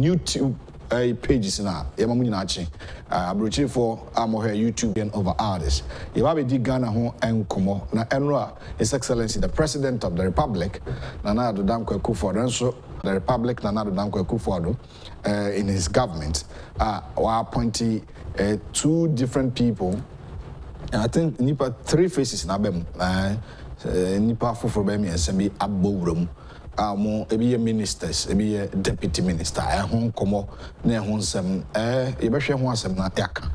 YouTube pages na yema mu nyina achi abrochi for amohe YouTube and over others yeba be di Ghana ho enkomo na enro His Excellency the President of the Republic Nana Addo Dankwa Akufo-Addo so the Republic Nana Addo Dankwa Akufo-Addo in his government were appointing 2 different people, and I think nipa 3 faces na bem nipa foforo bem yesemi abowram mo ebi ministers ebi deputy minister ehon komo na ehon nsem yebehwe ho asem na yaka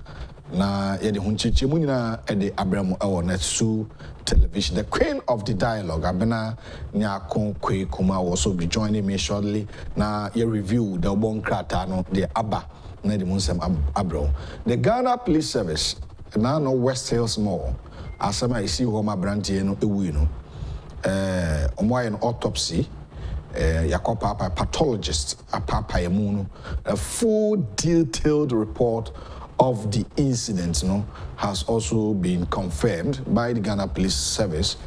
na yede ho chichi mu nyina ede abramu ewo na su television. The queen of the dialogue abena nyakon kwe kuma will also be joining me shortly na ye review the bon krata no the aba na de munsem abro. The Ghana Police Service na no West Hills Mall asema isi ho ma brantie no ewu no omo an autopsy yakopa pathologist apapa emu no a full detailed report of the incident has also been confirmed by the Ghana Police Service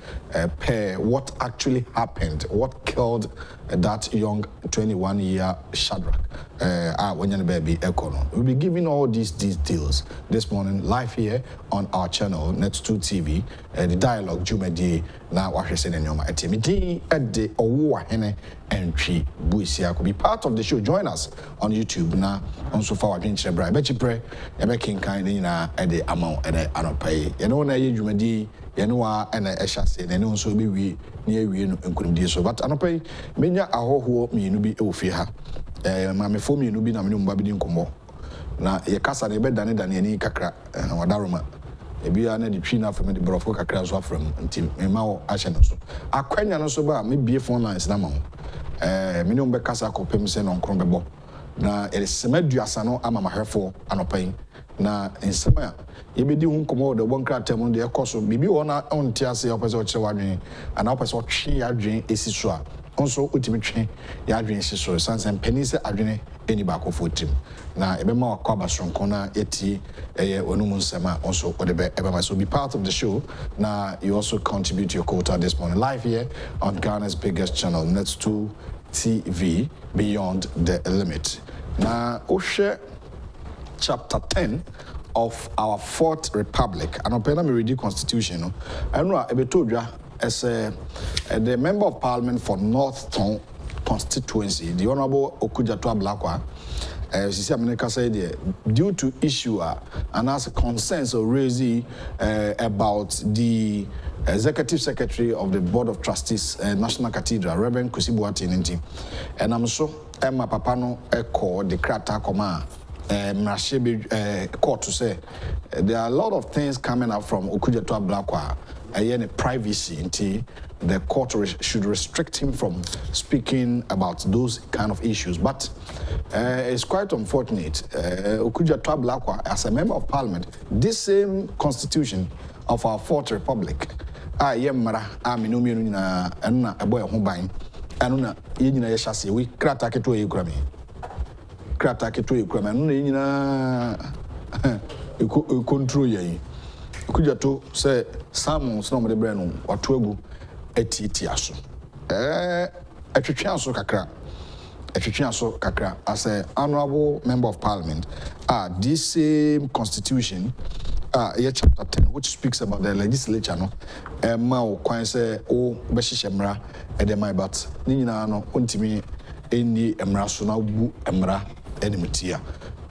per what actually happened, what killed that young 21-year Shadrach baby Ekono. We'll be giving all these details this morning live here on our channel, Net2 TV, the dialogue Jumedi na wahwese nyoma etimidi ede owo hene entry buisia could be part of the show. Join us on YouTube na onso fa wadwenkyere bra be chipre e be kinkan ni na ede amount ede anopai ye no na ye Jumedi ye no a na ehase na ne onso be wi na awie no nkunimdie so but anopai menya ahoho mienu bi e ofie ha mamefo mienu bi na me mba bi di nkomo na ye kasa na e be dane ani kakra wadaroma ebia na di twi na afem di brofo kakra so afram ntim mema wo ahye no so akwanya no so ba me bie phone lines na ma ho me ne mbe kasa kopem se no nkron bebo na esemeduasa no ama mahefo anopan na nsema ye bedi hu nkomo de bon krata mu de ekoso bibi wona onti ase opese o kire wadwen ana opese o twe adwen esi so a onso otimi twe ya adwen esi so sansan penise adwene eni ba akofo tim na ebema wakwa basronko na eti onum nsema also odebe ebema so be part of the show. Now you also contribute your quota this morning live here on Ghana's biggest channel, Net2 TV, Beyond the Limit. Now Oshe chapter 10 of our 4th Republic and opena me read the constitution I know ebetodwa as the member of parliament for North Town constituency, the Honorable Okujato Ablakwa, said due to issue and as concerns or raising about the executive secretary of the Board of Trustees, National Cathedral, Reverend Kusibuati Ninti, and I'm so Emma Papano echo the Krata Koma. Court to say there are a lot of things coming up from Okujato Ablakwa and privacy until the court should restrict him from speaking about those kind of issues. But it's quite unfortunate. Okujato Ablakwa, as a member of parliament, this same constitution of our 4th Republic, we krata keto ekrama no nyina control yai Okujato say Samuels no mo de bre no wato agu atiti aso atwetwe aso kakra as a honorable member of parliament this same constitution chapter 10 which speaks about the legislature no ma o kwan say o be hyehyemra e de mai but ni nyina no ontimi eni emra so na bu emra enimitia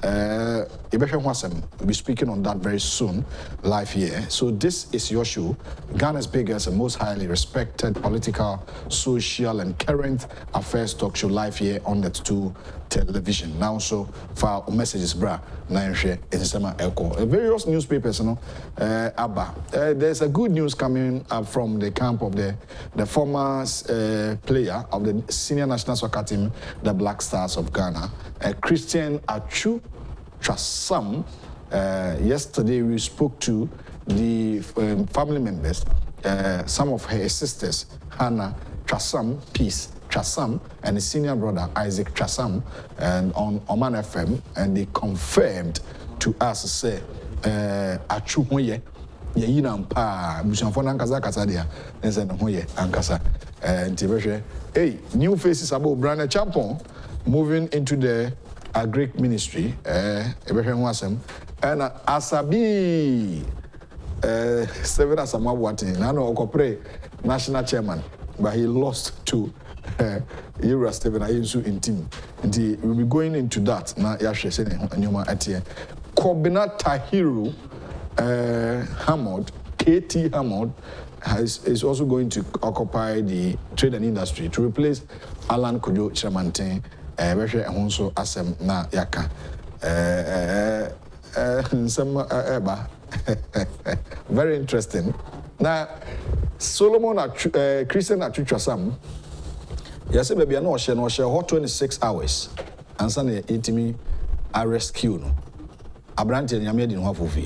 we'll be speaking on that very soon live here. So this is your show, Ghana's biggest and most highly respected political, social and current affairs talk show live here on Net2 television. Now so for messages bra na share in sema echo various newspapers there's a good news coming up from the camp of the former player of the senior national soccer team, the Black Stars of Ghana, Christian Achu Trasam. Yesterday we spoke to the family members, some of her sisters, Hannah Trasam, Peace Trasam, and his senior brother Isaac Trasam, and on Oman FM, and they confirmed to us say Achu hoye ye nampa busanfo nankasa kasa dia nse no hoye ankasa ntibehwe new faces about Brand Agyapong moving into the a Greek ministry, and Asabi 7 Asama Wati, Nano Okopre, national chairman, but he lost to Ira Stephen Ayinsu in team. And he will be going into that. Now, Yashe said, Nyoma Atie. Kobina Tahiru Hammond, KT Hammond, is also going to occupy the trade and industry to replace Alan Kojo Chamantin, Beshe Ahonso Asem na Yaka. Very interesting. Now, Solomon Christian Achuchasam, yes, baby, I know she hot 26 hours, and Sunday 80 rescue. No, Abranti and Yamedi no have.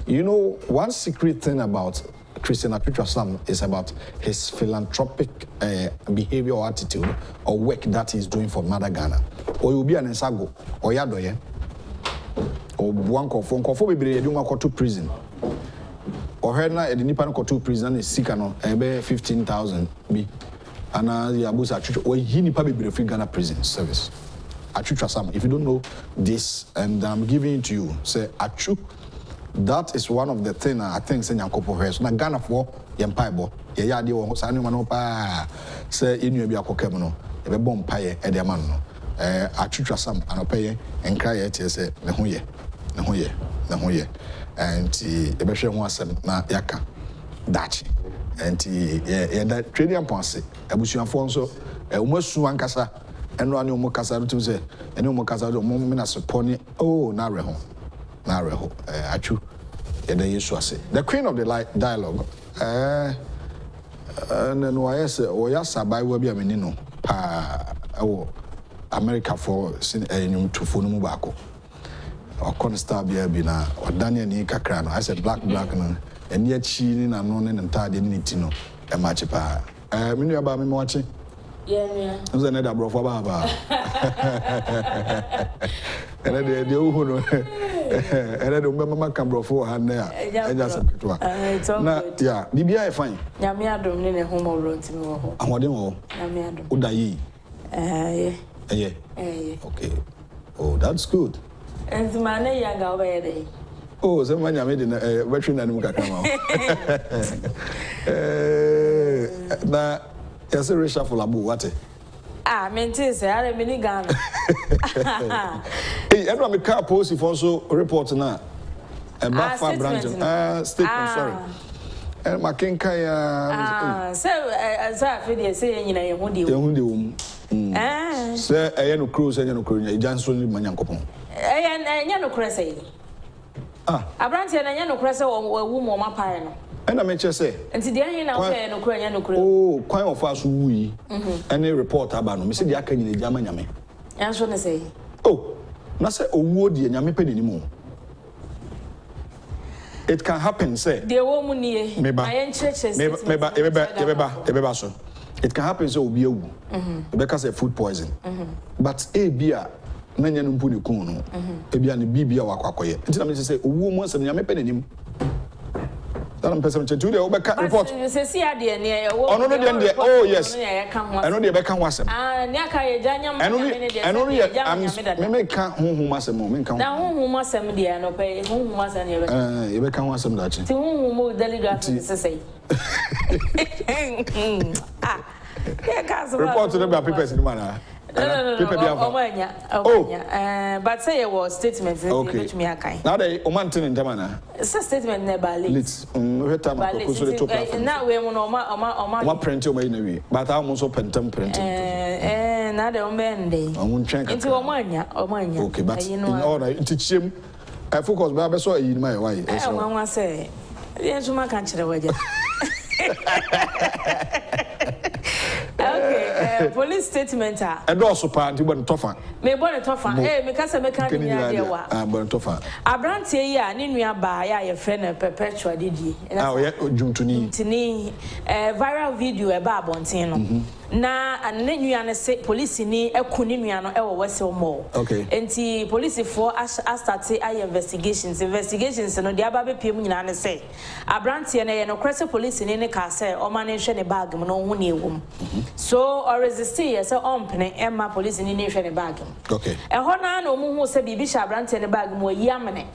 You know, one secret thing about Christian Achuchasam is about his philanthropic behavior or attitude or work that he's doing for Mother Ghana. Or you'll be an ensago, or yadoye, or one confo be go to prison. Or her na the Nipan go to prison is sick no 15,000 be. And Yabusa Achuchu, or he nipa be free Ghana prison service. Achuchasam, if you don't know this, and I'm giving it to you, say Achu. That is one of the things I think say Nyankopo has. Na Ghana for yempaibo. Ye ya de wo sa ne no pa. Say inu bi akokem no. E be bom paye e de man no. Atwitwasam anopaye enkra ye tie say ne ho ye. Ne ho ye. Ne ho ye. And e be hwe ho asem na yaka. Dachi. And ye that trading ponse. Abusuafo nso umasu ankasa. Eno ane umo kasa to say ene umo kasa do mo me na support oh na re ho. Achu, the queen of the dialogue. And then why say, oh yes, I will be a menino. America for to phone mubako. Or constant be na or Daniel Nikakran. I said black no, and yet she in a non and tired in it no a match pa. Many about me watching. Yeah. Who's another bro for Baba? And then the who and then remember can bro for her there. It's all good. Yeah, DBI fine. Yamia don't need a home road to me. I'm what you Udayi. Yeah. Okay. Oh, that's good. And the man young already. Oh, someone I made in a veteran and Mukakama. Now, yes, a reshuffle abu what? Ah, mentally, I am in Ghana. Hey, everyone, car post if also report now. And back for Branton. Statement, sorry. And my king Kaya. So, as I feel, saying, you know, sir, I am no cruise and no cruise, Johnson, Manyankopon. And you know, Cressy. Ah, a Branton and you know, Cressy or woman or my pine. And I may just say, and today, no oh, quite of us we any report about Mr. Yakan in the German. I was going to say, oh, not say a wood and Yami penny anymore. It can happen, say, dear woman, maybe it can happen, so be you because of food poison. But a beer, Nanyan Punikuno, a beer and Bibia Wakakoye. Until I say, a woman and Yami penny. I'm person to the Obeka report. Oh, yes. I know the Beckham was him. I know I'm make who must a moment. Now, who must send me no pay, who must and you become was some Dutch. To whom will deliver to say? Report to them about people in the manner. No. But say it was statement. Okay. Now they Omantin in Tamana. It's a statement never leads. Now we want print your way, but I'm also pentum print. Now the Omende. I won't check into Omania. Okay, but in order to teach him, I focus Baba saw in my way. I want to say, yes, my country. Okay, police statement. And also, party went tougher. May born tougher. Eh, because I make a born tougher. I brand say, ya, Ninia by a friend perpetual did ye. Now, yet, June to me, viral video about Bontino. Na and then you say police ni a kunimiano or Wessel more. Okay. And the police for us start say investigations and no diababe PM and say. A brand say no crest police in any castle or manage a bag no one. So or resist yes on pene Emma police in the bag. Okay. A hona no mu say bibi shabrant in the bag mo yamene.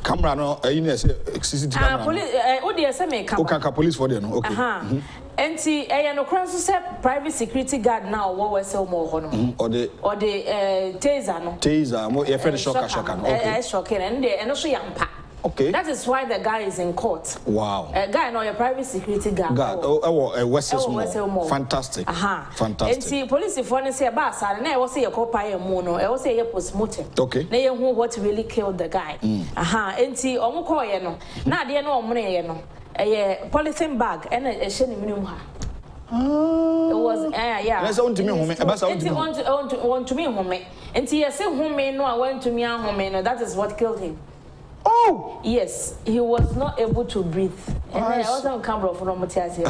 Camera no CCTV camera. Police o dey say me camera. Okay, police for there no. Okay. Enti no kran so say private security guard now what we say mo ho no. Or the taser no. Taser mo e friend shocker no. Okay. Shocking and no so yampa. Okay. That is why the guy is in court. Wow. Guy no your private security guard. West fantastic. Fantastic. Enti police for ne say ba sare na e wo say your copy mu no e wo say your postmortem. Okay. Na you who what really killed the guy. Enti omo call ye no. Na de no omo ye no. Polythene bag and a shiny minimum. It was yeah. That's on to me home. Want to me home. And he said home no I went to me home no that is what killed him. Oh yes, he was not able to breathe. And I also camera from Mutiasi.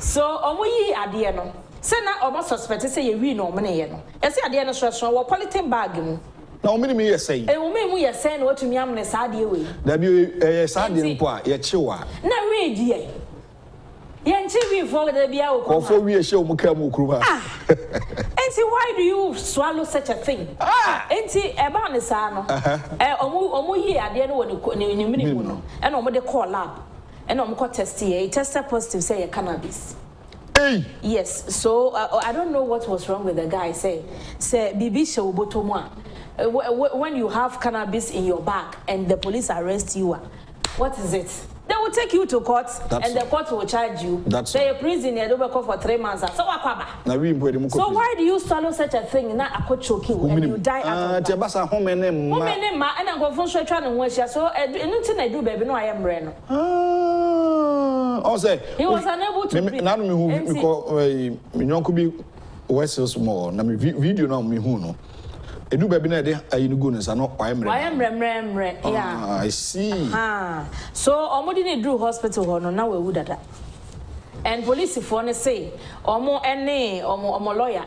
So omuyi ade no. Say na almost suspect say you no money no. E say ade no so wo polythene bag mu. Na me me say. E wo me mu ye say na watumi amne sa ade we. Da bi sa ade mpo a ye chewa. Na we die. Yenchi we for the bia o ko for we ehye o mu ka mu kuruma. Enti why do you swallow such a thing? Enti eba ne sa no. Omu yi ade no woni ni mini mu no. E na omu de call lab. E na omu ko test here. He tested positive say cannabis. Hey. Yes. So I don't know what was wrong with the guy. Say bibi she obotomu a. When you have cannabis in your bag and the police arrest you, what is it? They will take you to court and the court will charge you. Say a prison you don't for 3 months. So why do you swallow such a thing? Na akọ choke you and you die out of that. Home name ma and go for so try no hwehia so anything I do baby no I am re no. Oh say he was unable to breathe. Na me hu me nyonko bi wese small na me video na me hu no. Edu baby na dey ayinu go nsa no why mre yeah I see so omodi ne drew hospital ho no na we dada and police for ne say omo lawyer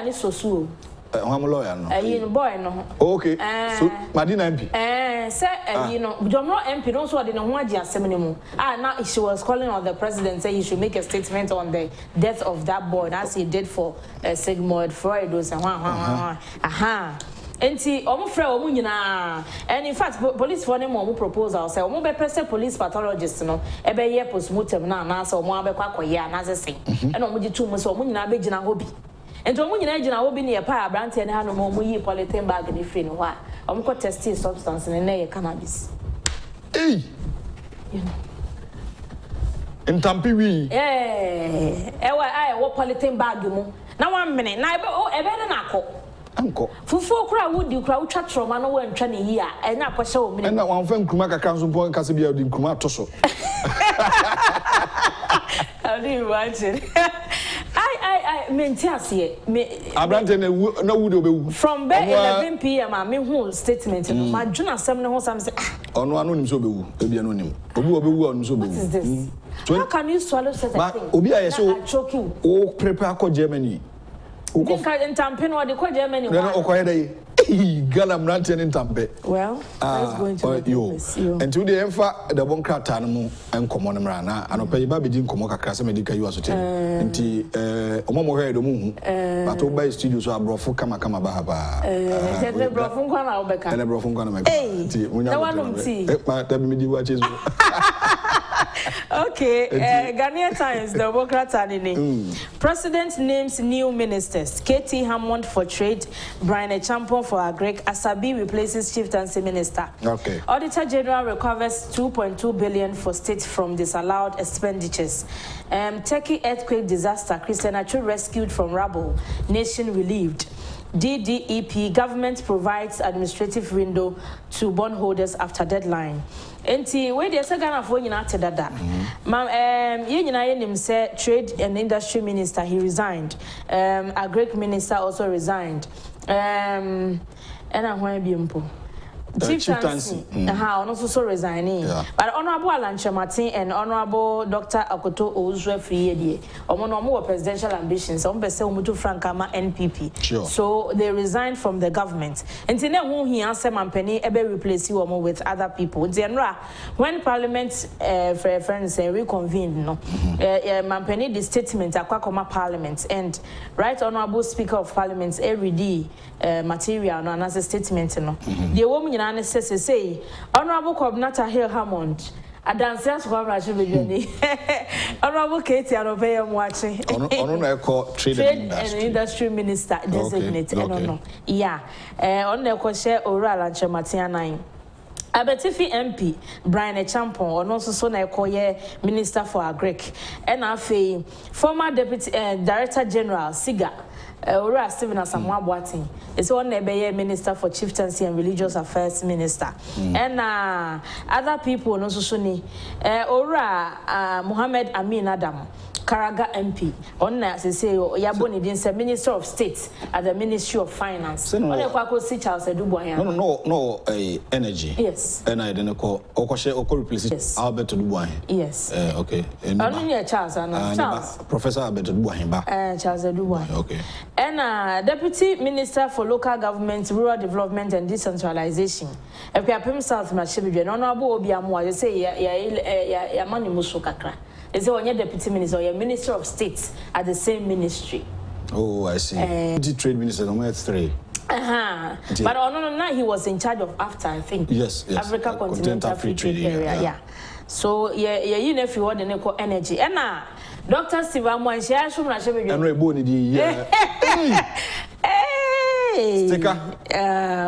ni sosuo omo lawyer no ayi boy no okay so Madina MP say you know Jomro MP no so de ne ho agi asem ne mu now she was calling on the president say he should make a statement on the death of that boy as he did for Sigmund Freud was enti omo frɛ omo nyina and in fact police for them omo proposal say omo be person police pathologist no e be ye postmortem na say omo abekwa koye na say and omo gitu mu say omo nyina be gina ho bi enti omo nyina gina ho bi ne ye pa abrante ne ha no omo yi polythene bag ne free no ho a omo ko test substance ne na ye cannabis you know entampi wi wo polythene bag mu na 1 minute na ebe na akọ anko fufu kura wudi kura utwa troma no wantwa ne yi a na akọhye o mini na wan fa nkruma kakra nso pon kase bia odi nkruma to so I didn't watch it. I mentiasie me abrante na wudi obewu from 11 p.m. I mean whole statement no ma dwuna asem ne ho sam say ono anu nim so obewu ebia no nim obi obewu anu so obewu. What is this? How can you swallow such a thing? Obi aye so o prepare ko Germany. Nka ntampe no de ko Germany wa. No okoye dey. Gala mrante ne ntampe. Well, let's go into yo. And to the emfa the bon krata no mu enkomo no mra na anopa ba bedi nkomo kakra se medical you asote. Nti omomo hwe do mu hu. But oba studio so abrofo kama ba ba. The brofo nkwa na obeka. Na brofo nkwa na meka. Nti munya. Ma tabi medi wa chezo. Okay, Ghanaian Times, the Democrats are in. President names new ministers. Katie Hammond for Trade, Brian Agyapong for Agric, Asabi replaces Chieftaincy Minister. Okay. Auditor General recovers 2.2 billion for state from disallowed expenditures. Turkey earthquake disaster, Christian Achu rescued from rubble, nation relieved. DDEP, government provides administrative window to bondholders after deadline. Enti we dey say Ghana for nyina te dada. Mam ye nyina ye nim say trade and industry minister he resigned. Agric minister also resigned. And I want bi mpo. Chieftaincy. Also resigning. But Honorable Alan Chematin and Honorable Dr. Akoto Ozwe Friyedie, Omono presidential ambitions, Ombese Umutu Frankama NPP. Sure. So they resigned from the government. And then who he answer Mampeni ebe replace you with other people. When Parliament friends reconvened, no, Mampeni the statement Akwakoma Parliament and Right Honorable Speaker of Parliament every day material no as a statement no. The woman in say Honorable Coordinator Hill Hammond. A dancers who are Honorable Katie and Obey watching. Trade and Industry Minister designate. Okay. Yeah. On the question oral and Chamatiana. Abetifi MP Brian Agyapong or also so na Minister for Agric and afi former Deputy Director General Siga Ora Stephen Asamoah Boateng is one Minister for Chieftaincy and Religious Affairs Minister and other people no so ni Ora Muhammad Amin Adam Karaga MP on say Yaboni din say Minister of State at the Ministry of Finance. No energy. Yes. And I didn't call replace Albert Dubois. Yes. Okay. Only Charles Charles. Professor Albert Dubois. Charles Dubois. Okay. And Deputy Minister for Local Government, Rural Development and Decentralization. If you are South Machibi, Honorable Obiamu, they say ya money musukakra. Is when you're Deputy Minister or you're Minister of State at the same ministry. Oh, I see. Trade Minister, number 3. But no, he was in charge of AFTA, I think. Yes. Africa Continental Free Trade Area. Yeah. So you know if you want the equal energy. And Dr. Steve Amwan, she has shown Hey. Sticker.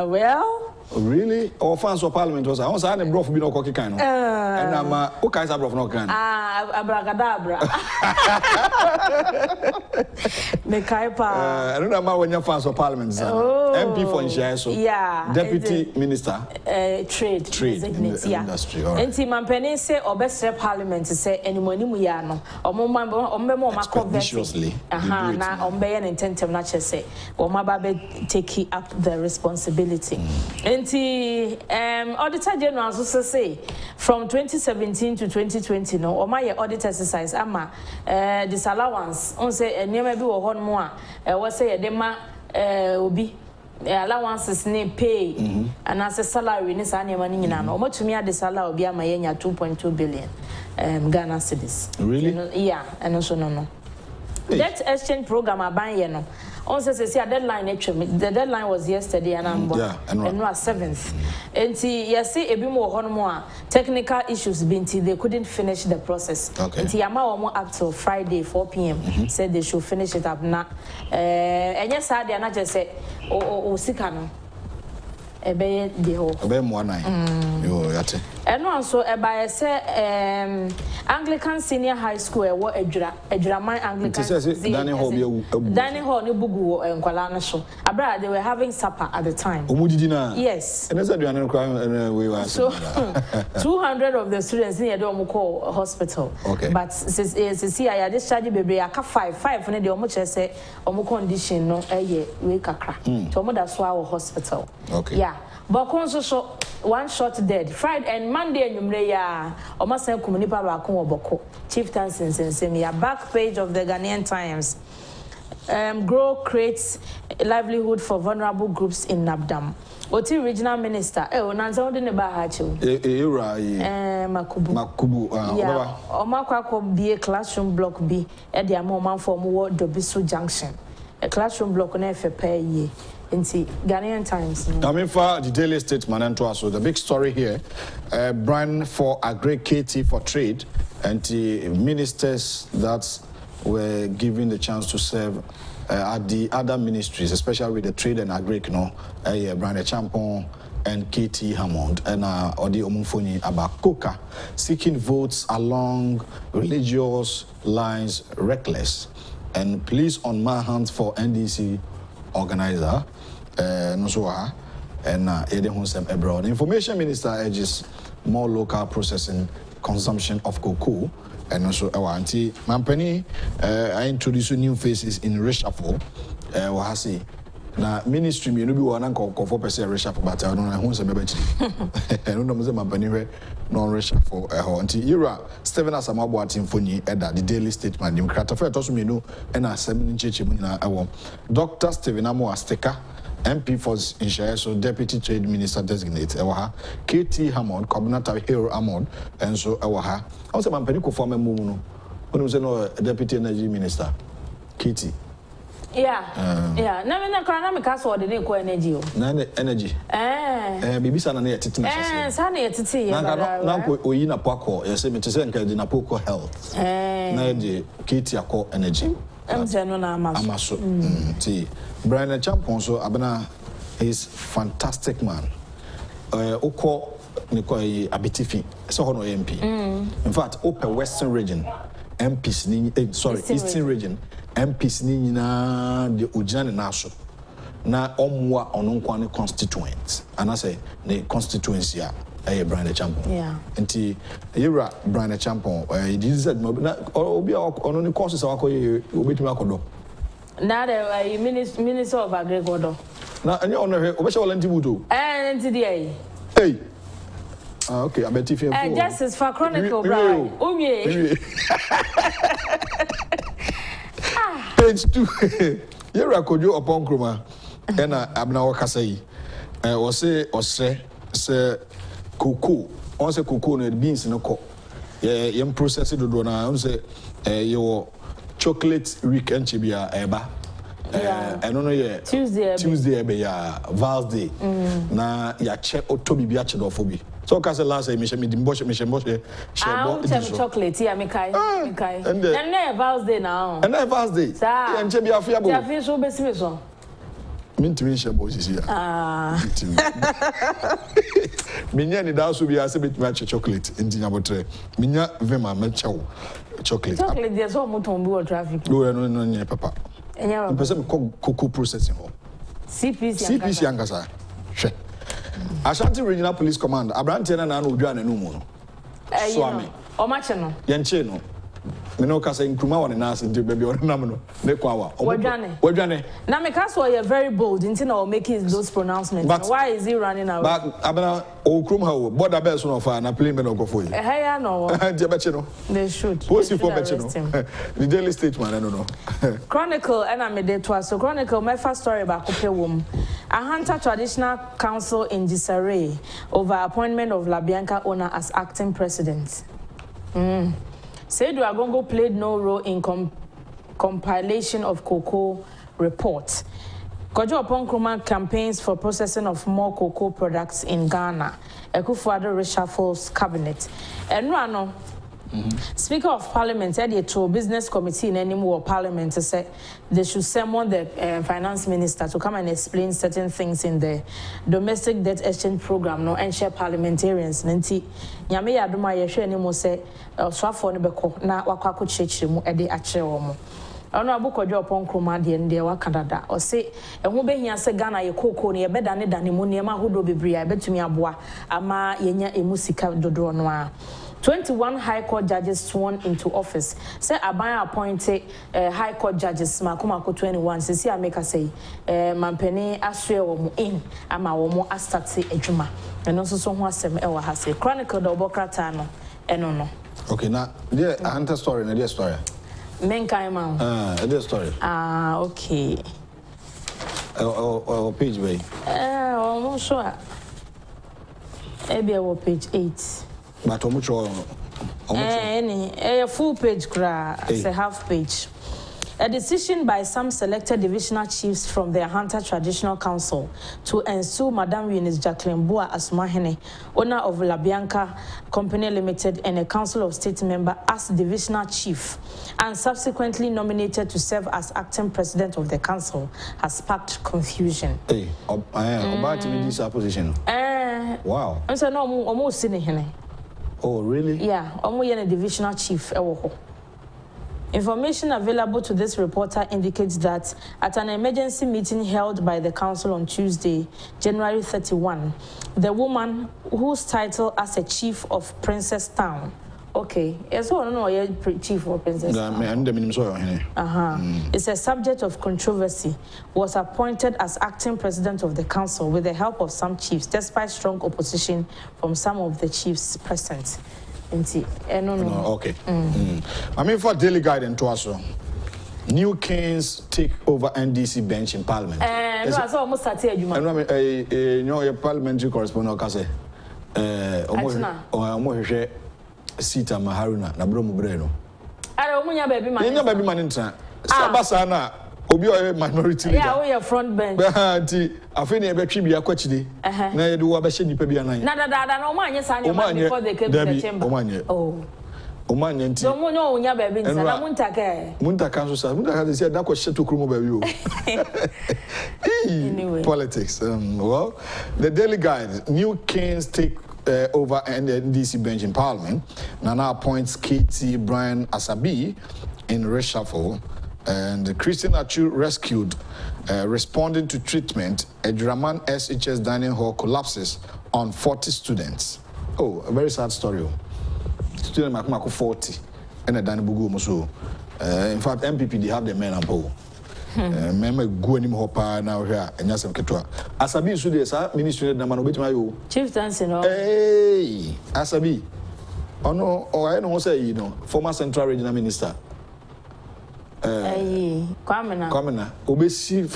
Well. Really? Our fans of Parliament was I was a broth be no cocky kind. And I'm okay, a broth no kind. Abracadabra. Mekaipa. I don't know when you're fans of Parliament. MP for Inshire, so yeah. Deputy Minister. Trade Industry. And Mampeni say or best Parliament to say any money we are no. Or more expeditiously. Now on Bayan intentive nature say or my baby take up the responsibility. Auditor General also say from 2017 to 2020 no or my audit exercise ama disallowance on say near be one more what say dema obi allowances ne pay and as a salary ni sa money nyina no to me the salary obi ama yenya 2.2 billion Ghana cedis. Really? Yeah, and also no. Debt exchange program aban no. On says a deadline actually. The deadline was yesterday and I'm and no 7th. And yes, a bit more technical issues been till they couldn't finish the process. Okay. And Yama up till Friday 4 p.m. said they should finish it up now. And yes, I did not just say Sikano. Ebe de ho. Ebe mwana. Yo yate. And also by say Anglican Senior High School what Ejuraman Anglican. Dining hall ni bugu enkwala na so. Abra they were having supper at the time. Omudidina. Yes. And so we were so 200 of the students near the Omuko hospital. Okay. But since I had discharge baby aka 5 ne de omo say omo condition no we kakra. To omo da so our hospital. Okay. Yeah. But so one shot dead. Friday and Monday and ya almost same community bako chieftaincy and back page of the Ghanaian Times. Grow creates livelihood for vulnerable groups in Nabdam. Oti regional minister onanza wode ne ba ha chew. Makubu. Yeah. Omakwa be a classroom block B at the amount for more Dobisu Junction. A classroom block na FPA ye. Into Ghanaian Times. I mean, for the Daily Statement and to us, so the big story here, Brian for Agric, Katie for Trade, and the ministers that were given the chance to serve at the other ministries, especially with the Trade and Agric, Brian Agyapong and Katie Hammond, and Odi Omufoni about Coca, seeking votes along religious lines, reckless, and police on manhunt for NDC organizer. And abroad. The Information Minister urges more local processing consumption of cocoa. And also Auntie Mampeni I introduce new faces in reshuffle. Wahasi na ministry me no bi wona nko 4% reshuffle but I don't know who say be bachi I don't know say mapani hwe non reshuffle nti yira Stephen Asamabo atimfoni eda the Daily Statement Democrat for to so menu na asem ncheche mu nyina ewo Dr. Stephen Amo Astika MP for Inshire, so Deputy Trade Minister designate ewa KT Hammond Coordinator Hero Hammond and so ewa ha I was man peniko former mu no when say no Deputy Energy Minister KT yeah na me na kra na me ka so de ko energy o na energy bibisa na na yetete na sese sa na yetete ye na ko oyi na pako ye say me te say nka di na poko health na de KT akọ energy no na amaso ti Brian Agyapong so abena is fantastic man oko ni ko abitifi so hono MP in fact open Western region MPs ni Eastern region MPs ni nyina de ojina na so na omwa ono nkwa ne constituent ana say ne constituency a Brian Agyapong nti yira Brian Agyapong this is na obi ono ne courses akoye obetumi akodo na the minister of agriculture na any ono he obesha wala ntibuto nti dey hey okay abeti fi justice for chronicle Brian umie page 2 yira kojo upon kroma na abna wakasa yi o se osre se cocoa on se cocoa no beans no ko ye process do na on se your chocolate week enchibia eba eno no ye Tuesday ebe ya Val's Day na ya che otobi bia che do fobi so ka se last me dimbo she chocolate ya me kai and na Val's Day now and na Val's Day ya nchebia afia bo ya fi so besime so Mintimi shebo sisi ya. Minya ni da so bia se betuma chocolate ndi nyabotre. Minya vema mechawo chocolate. Chocolate dey so muton bi wo traffic. Do no nye papa. Enya ba. Mpese me cocoa processing ho. CPC angasa. Hwe. Ashanti Regional Police Command Abrante na odwa na no mu no. So ame. O ma che no. Ye nche no. Me no kasa nkruma won na ase ndi baby on nam no ne kwawa wadwane na me kasa you very bold until now making those pronouncements but, why is he running away but abana o krum ha border bells no fa na plane me no go for you ya no je beche no they should post for beche no the Daily Statement no Chronicle and I made to so Chronicle my first story about Kopewom a hunter traditional council in disarray over appointment of Labianca owner as acting president. Said Agongo played no role in compilation of cocoa report. Agyapong Nkrumah campaigns for processing of more cocoa products in Ghana. Akufo-addo reshuffles cabinet. And Speaker of Parliament said to business committee in any more parliament to say they should summon the finance minister to come and explain certain things in the domestic debt exchange program no and share parliamentarians nti nyame ya adoma ye hwe ni mo say swafo ne beko na wakwako chechire mu ede akire wo mo ono Agyapong Nkrumah de nde wa Canada o say ehun behia se Ghana ye cocoa ne ye bedane dane mu ne ma hodo bebre a betumi aboa ama yenya emusika dodo no a 21 High Court judges sworn into office. Say Abaya appointed High Court judges Makumako 21. Sisi Ameka say Mampeni Aswe womu in ama womu astati ejuma. And also so who asem ewa hase. Chronicle the Obokrata no eno no. Okay, now there a hunter story na there story. Menkai ma. There story. Okay. Page way. Almost sure. Maybe page 8. But a full page it's a half page. A decision by some selected divisional chiefs from the Hunter Traditional Council to ensue Madam Eunice Jacqueline Bua Asumahene, owner of Labianca Company Limited and a Council of State member as divisional chief and subsequently nominated to serve as acting president of the council has sparked confusion. Hey, about this opposition. Wow. I'm saying no almost seen it. Oh, really? Yeah, a divisional chief. Information available to this reporter indicates that at an emergency meeting held by the council on Tuesday, January 31, the woman whose title as a chief of Princess Town, Okay. Yes, so no, you're chief or princess. It's a subject of controversy. Was appointed as acting president of the council with the help of some chiefs, despite strong opposition from some of the chiefs present. Okay. I mean, for daily guidance to us. New Kings take over NDC bench in Parliament. No, I saw almost started. You know, your parliamentary correspondent Kase. Sita Maharuna na Bromo Breno. Ara omunya baby man. Nya baby man ntra. Sabasa na obi o minority leader. Yeah, we are front bench. Anti afeni e betwi bia kwachide. Na ye de wo ba hye nipa bia nan. Na na omanye sanya man before they came to the chamber. Omanye. Oh. Omanye nti. So no onya baby nsa na muntaka. Muntaka so sa. Muntaka say da ko hye to kromo baby o. Anyway. Politics. Well, the Daily Guide, New Kings take over and the NDC bench in Parliament. Nana appoints Katie Brian Asabi in reshuffle, and Christian Achu rescued, responding to treatment. Agyapong SHS dining hall collapses on 40 students. Oh, a very sad story. Student Makumako 40 and a dining bugu muso. In fact, MPP they have the men and pole. Remember go any more now here and just ketwa. Asabi so dey sir ministry na man obet mayo. Chief dancing no. Hey, Asabi. Ono I know say you know former central regional minister. Kwamena. Obesi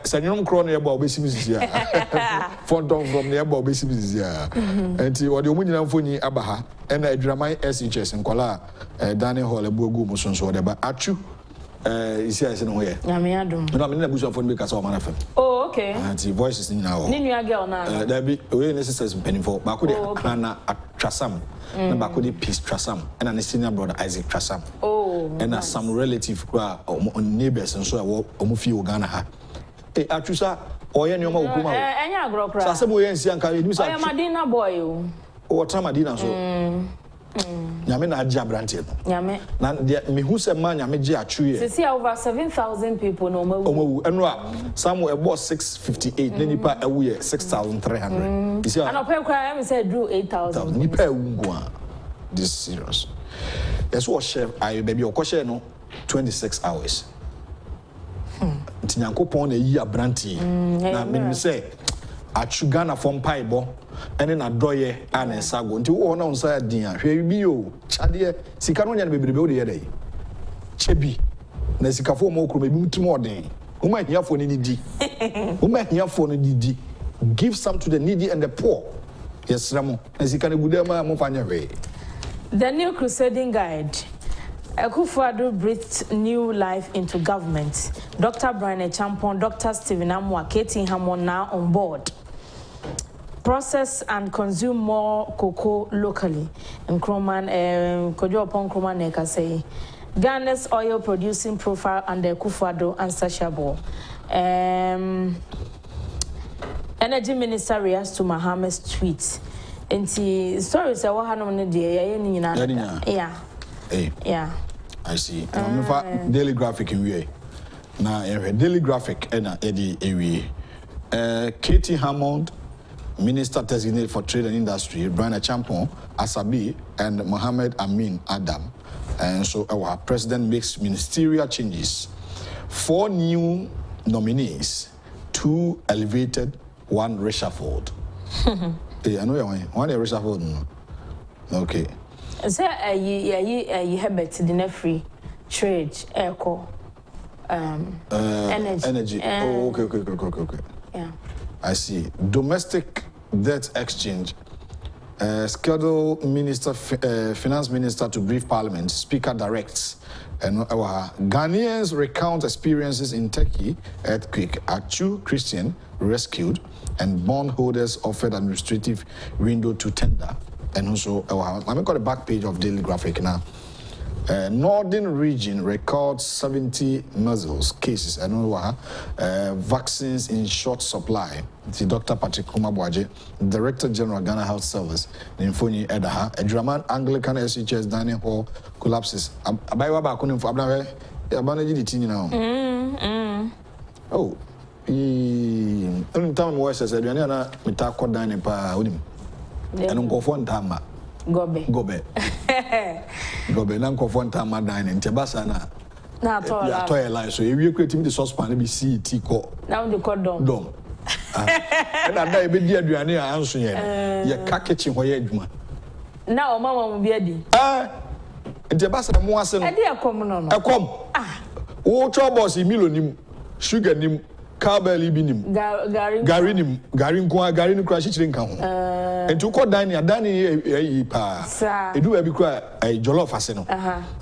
sanyom kro na yeba obesi misisia. Fondon from na yeba obesi misisia. Enti odi omu nyina mfoni abaha na Agyapong SHS nkola dining hall ebuogu mu sonso de ba achu isi ase no here. Nyame adom. No me na busu afọ be kasa o man afem. Oh, okay. Anti voices ni na o. Ni nua girl na. There be we necessary penifo. Ba ko de Krana Trasam. Na ba ko de Peace Trasam. Na ne senior brother Isaac Trasam. Oh. And some relative on neighbors and so omo fi Ghana ha. Eh atusa oye nyoma okuma o. Enya agro kra. Sase mo yen sian ka enu sa. Oye Madina boy o. O tra Madina so. Nyame na agya brante no. Nyame. Na me hu se ma nyame gye atwe. Se see over 7,000 people no mawu. Omo enu a some ebo 658 na nipa ewu ye 6,300. You see. And open cry am say drew 8,000. Nipa ewu ngo a. This serious. Yes, what chef I baby okoshe no 26 hours. Nti Nyankopon na yi abranti. Na me say Ghana from paibo ene na doye ana sago. Nti wo na unsa din a hwe bi o chade sika no nya na bebrebe o de ye dai. Chebi na sika fo mo okro me bi mutim odin. Wo ma hiafo ni di. Wo ma hiafo ni di. Give some to the needy and the poor. Yes, Ramo. Na sika ne gude ma mo fanya we. The new crusading guide. Akufo-addo breathed new life into government. Dr. Brian Agyapong, Dr. Stephen Amwa, Katie Hammond now on board. Process and consume more cocoa locally. And Kroman, Agyapong Kroman Neka say, Ghana's oil producing profile under Akufo-addo unsatiable. Energy Minister reacts to Mohammed's tweet. And the story say what happened yeah. Hey. Yeah. I see. Daily graphic in way. Now, daily graphic and Eddie Katie Hammond, Minister Designated for Trade and Industry, Brian Agyapong, Asabi, and Mohammed Amin Adam. And so our president makes ministerial changes. 4 new nominees, 2 elevated, 1 reshuffled. Hey, I know you're one reshuffled. Okay. Say you have the free trade, eco, energy. Oh, okay. Yeah. I see. Domestic debt exchange. Schedule Minister, Finance Minister to brief Parliament. Speaker directs. And Ghanaians recount experiences in Turkey earthquake. Achu Christian rescued, and bondholders offered administrative window to tender. And also, I'm got the back page of Daily Graphic now. Northern region records 70 measles cases. I don't know vaccines in short supply. The Dr. Patrick Kumabwaje, Director General Ghana Health Service, the Infoni Edaha, Agyapong Anglican SHS dining hall collapses. Abaiwa ba kunim for abna abana di tini now. Oh, time was aduane na meta ko dining pa onim. Eno nkofo ntama. Gobe. Gobe na nkofo nta madan ne ntebasa na ya to lie so ewie kwetimi the saucepan be CT ko now the cordon dom na da e be di aduane a anso ye ka kitchen ho ye adwuma na o mama mo bi adi ntebasa mo ase no adi ekom no ekom wo chobos milonim sugar nim cowbell bi nim gari nim gari ni kura chichire nka ho enti ko dan ni pa edu ba bi kura jollof ase no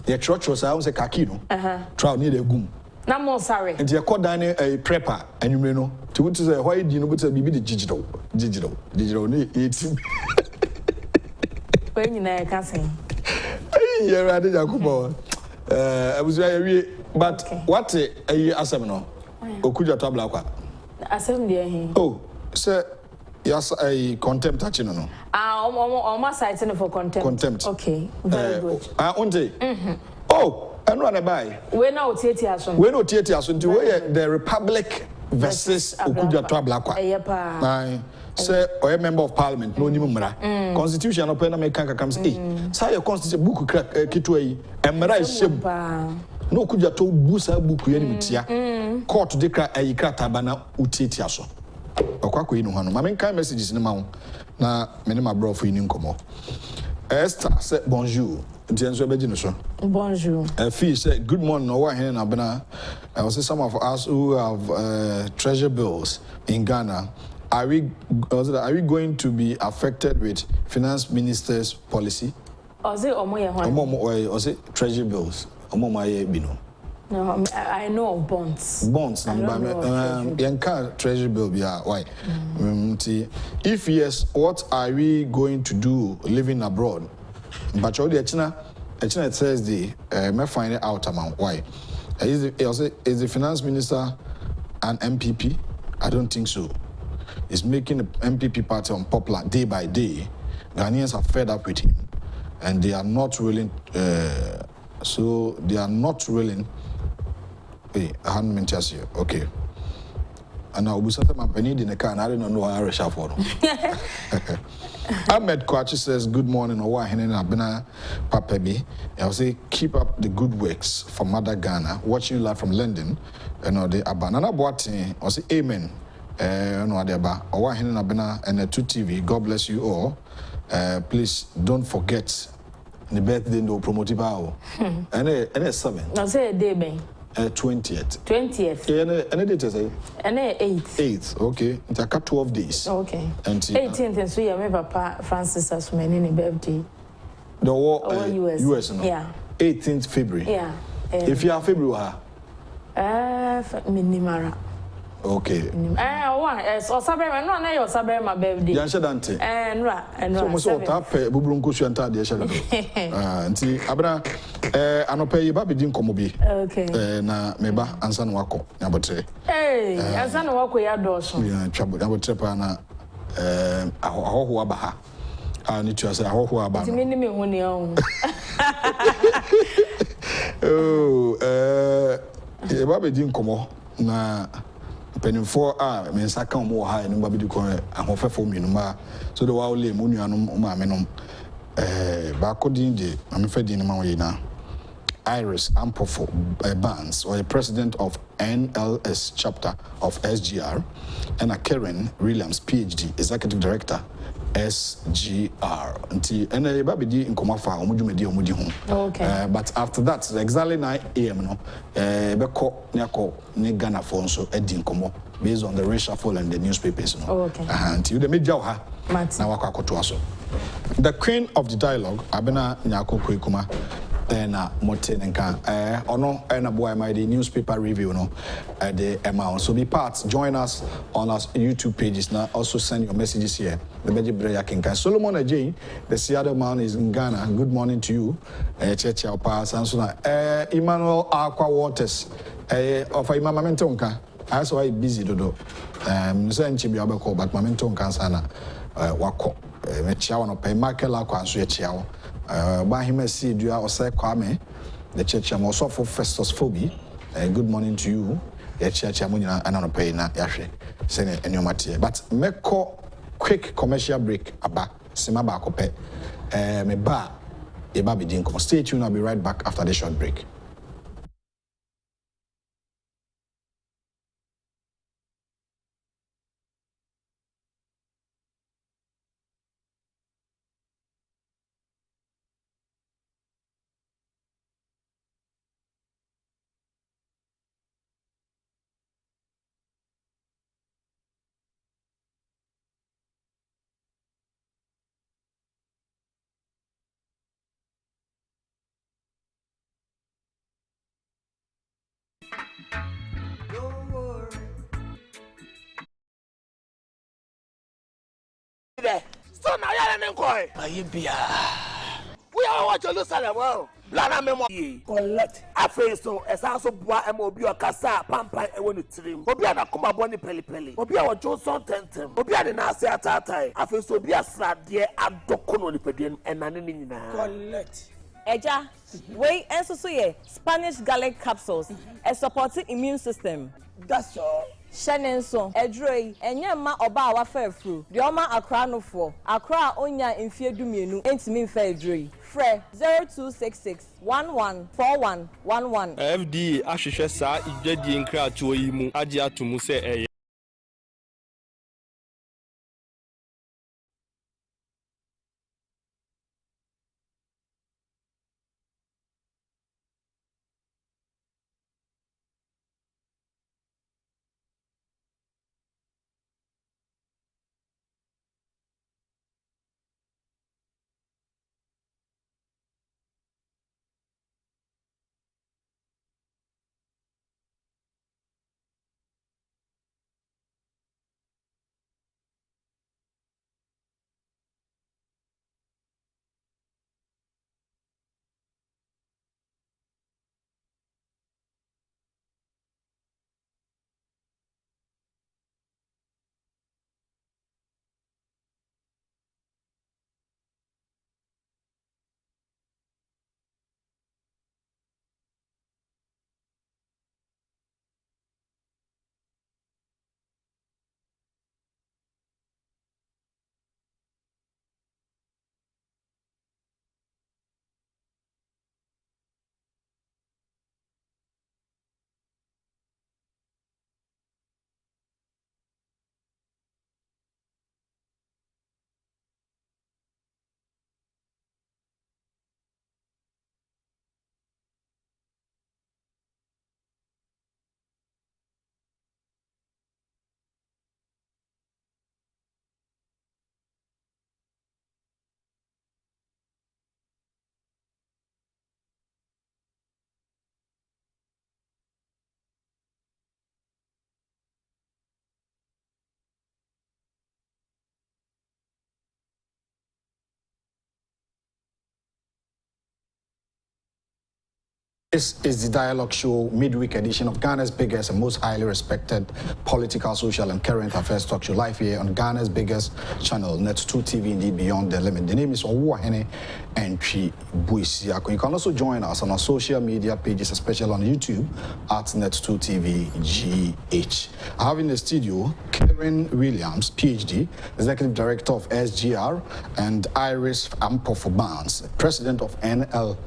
ye chrochro sa won se kaki no trial ni de gum na mo sare enti ye ko dan ni prepper anwumre no ti wuti se why di no but bibi de digital ni etim ko nyina e ka sen ye rade jakobo abuzu awie but what asem no okuja to abla asem de he say yes contempt achi no my site for contempt okay very good unte eno na buy we na otieti aso nti we the republic versus okuja to abla say or a member of parliament no nim mra constitution no pe na make kakam say say your constitution book kitwa yi emra ishem no okuja to busa book ye nimtia court de kra ayikrata bana utieti aso okwako yi no hanu ma men kan messages ni ma ho na me ne ma bro fo yi ni nkomo Esther say bonjour ntienso beji no so bonjour Fee say good morning no wa hen na bana I was some of us who have treasure bills in Ghana are we going to be affected with finance minister's policy oze omo ye ho oze treasure bills omo ma ye bi no no I know of bonds yanka treasury bill bia why if yes what are we going to do living abroad but all the china Thursday me find it out amount why is the finance minister an MPP? I don't think so. It's making the MPP party unpopular day by day. Ghanaians are fed up with him and they are not willing Hey, I hadn't meant to see you. Okay. And now, I'm penny in the car, and I don't know how I reshuffle. Ahmed Kwachi says, good morning, Owa Henen Abena Papebi. I'll say, keep up the good works from Mother Ghana, watching you live from London. And the Abanana Boating, I'll say, amen. No, Owa Henen Abena and 2TV. God bless you all. Please don't forget the birthday no promote bao. And a 7. I'll say a day, man. 20th. 20th. Any date say? And 8th. 8th. Okay. It's a 12 days. Okay. And 18th and so you have Papa Francis as my birthday. The war US no. Yeah. 18th February. Yeah. If you are February. Minimara. Okay. So Sabrina, no, na your Sabrina birthday. Yan Shadante. And so so tap bubrunku su anta de shada. Nti abra anope yi ba bidin komo bi. Okay. Na meba ansa no wako na botre. Ansa no wako ya doso. Ya twabo na botre pa na ahoho aba ha. Ni tu asa ahoho aba. Nti me ni me hu ne o. E ba bidin komo na penifo mensa kan mo ha enu ba bi ko ahofefo mienuma so de wa ole mo nuanom ma menom ba ko din de amfa din ma wo yina Iris Ampofo Barnes or the president of NLS chapter of SGR and a Karen Williams PhD executive director SGR until and ba be di nkomafa omudwumedi omudi ho but after that exactly 9 a.m. no be ko ne Ghana for so edi nkomo based on the reshuffle and the newspapers no until the media ha na wakakoto aso the queen of the dialogue abena nyakoko ekuma na motenenka ono na boy my the newspaper review no the amount so be part join us on our YouTube pages now also send your messages here the Beji Breya Kinka Solomon Ajay the Seattle man is in Ghana good morning to you church our pass and so Emmanuel Aqua Waters of Imama Mentonka I saw busy dodo so nchibi abeko but Mentonka sana wako mechiawo no pay market la kwa so echiawo ba him see dua osai kwame the church am also for Festus Phoebe good morning to you the church am nyina ana no pay na yahwe sene enyomate but meko quick commercial break aba sima ba kope me ba yeba be din. Stay tuned. I'll be right back after the short break. So now you're an inquiry. We are what Jerusalem. Well, Lana Memo collect a face so as also boy and Obi or Cassa, Pampa, and when it's trim. Obi and a Kuma Bonnie Pelly. Obi or Johnson Tentem. Obi and Nasi at Tatai. I feel so be a slap, dear, at Docono Pedian and Nanina. Collect. Eja, we also Spanish garlic capsules, a supporting immune system. That's all. Shannon so, Edroy, and Yama Oba wa fair fruit. The Oma Accra no for Accra Onya in Fear Duminu, ain't mean fair dre. Fre 0266 114111. FD Ashisha sa ijedi nkra to yimu Agyapong se This is the Dialogue Show, midweek edition of Ghana's biggest and most highly respected political, social, and current affairs talk show, live here on Ghana's biggest channel, Net2 TV, indeed Beyond the Limit. The name is Owuahene Entry Buisiako. You can also join us on our social media pages, especially on YouTube at Net2 TV GH. I have in the studio Karen Williams, PhD, Executive Director of SGR, and Iris Ampofo-Barnes, President of NL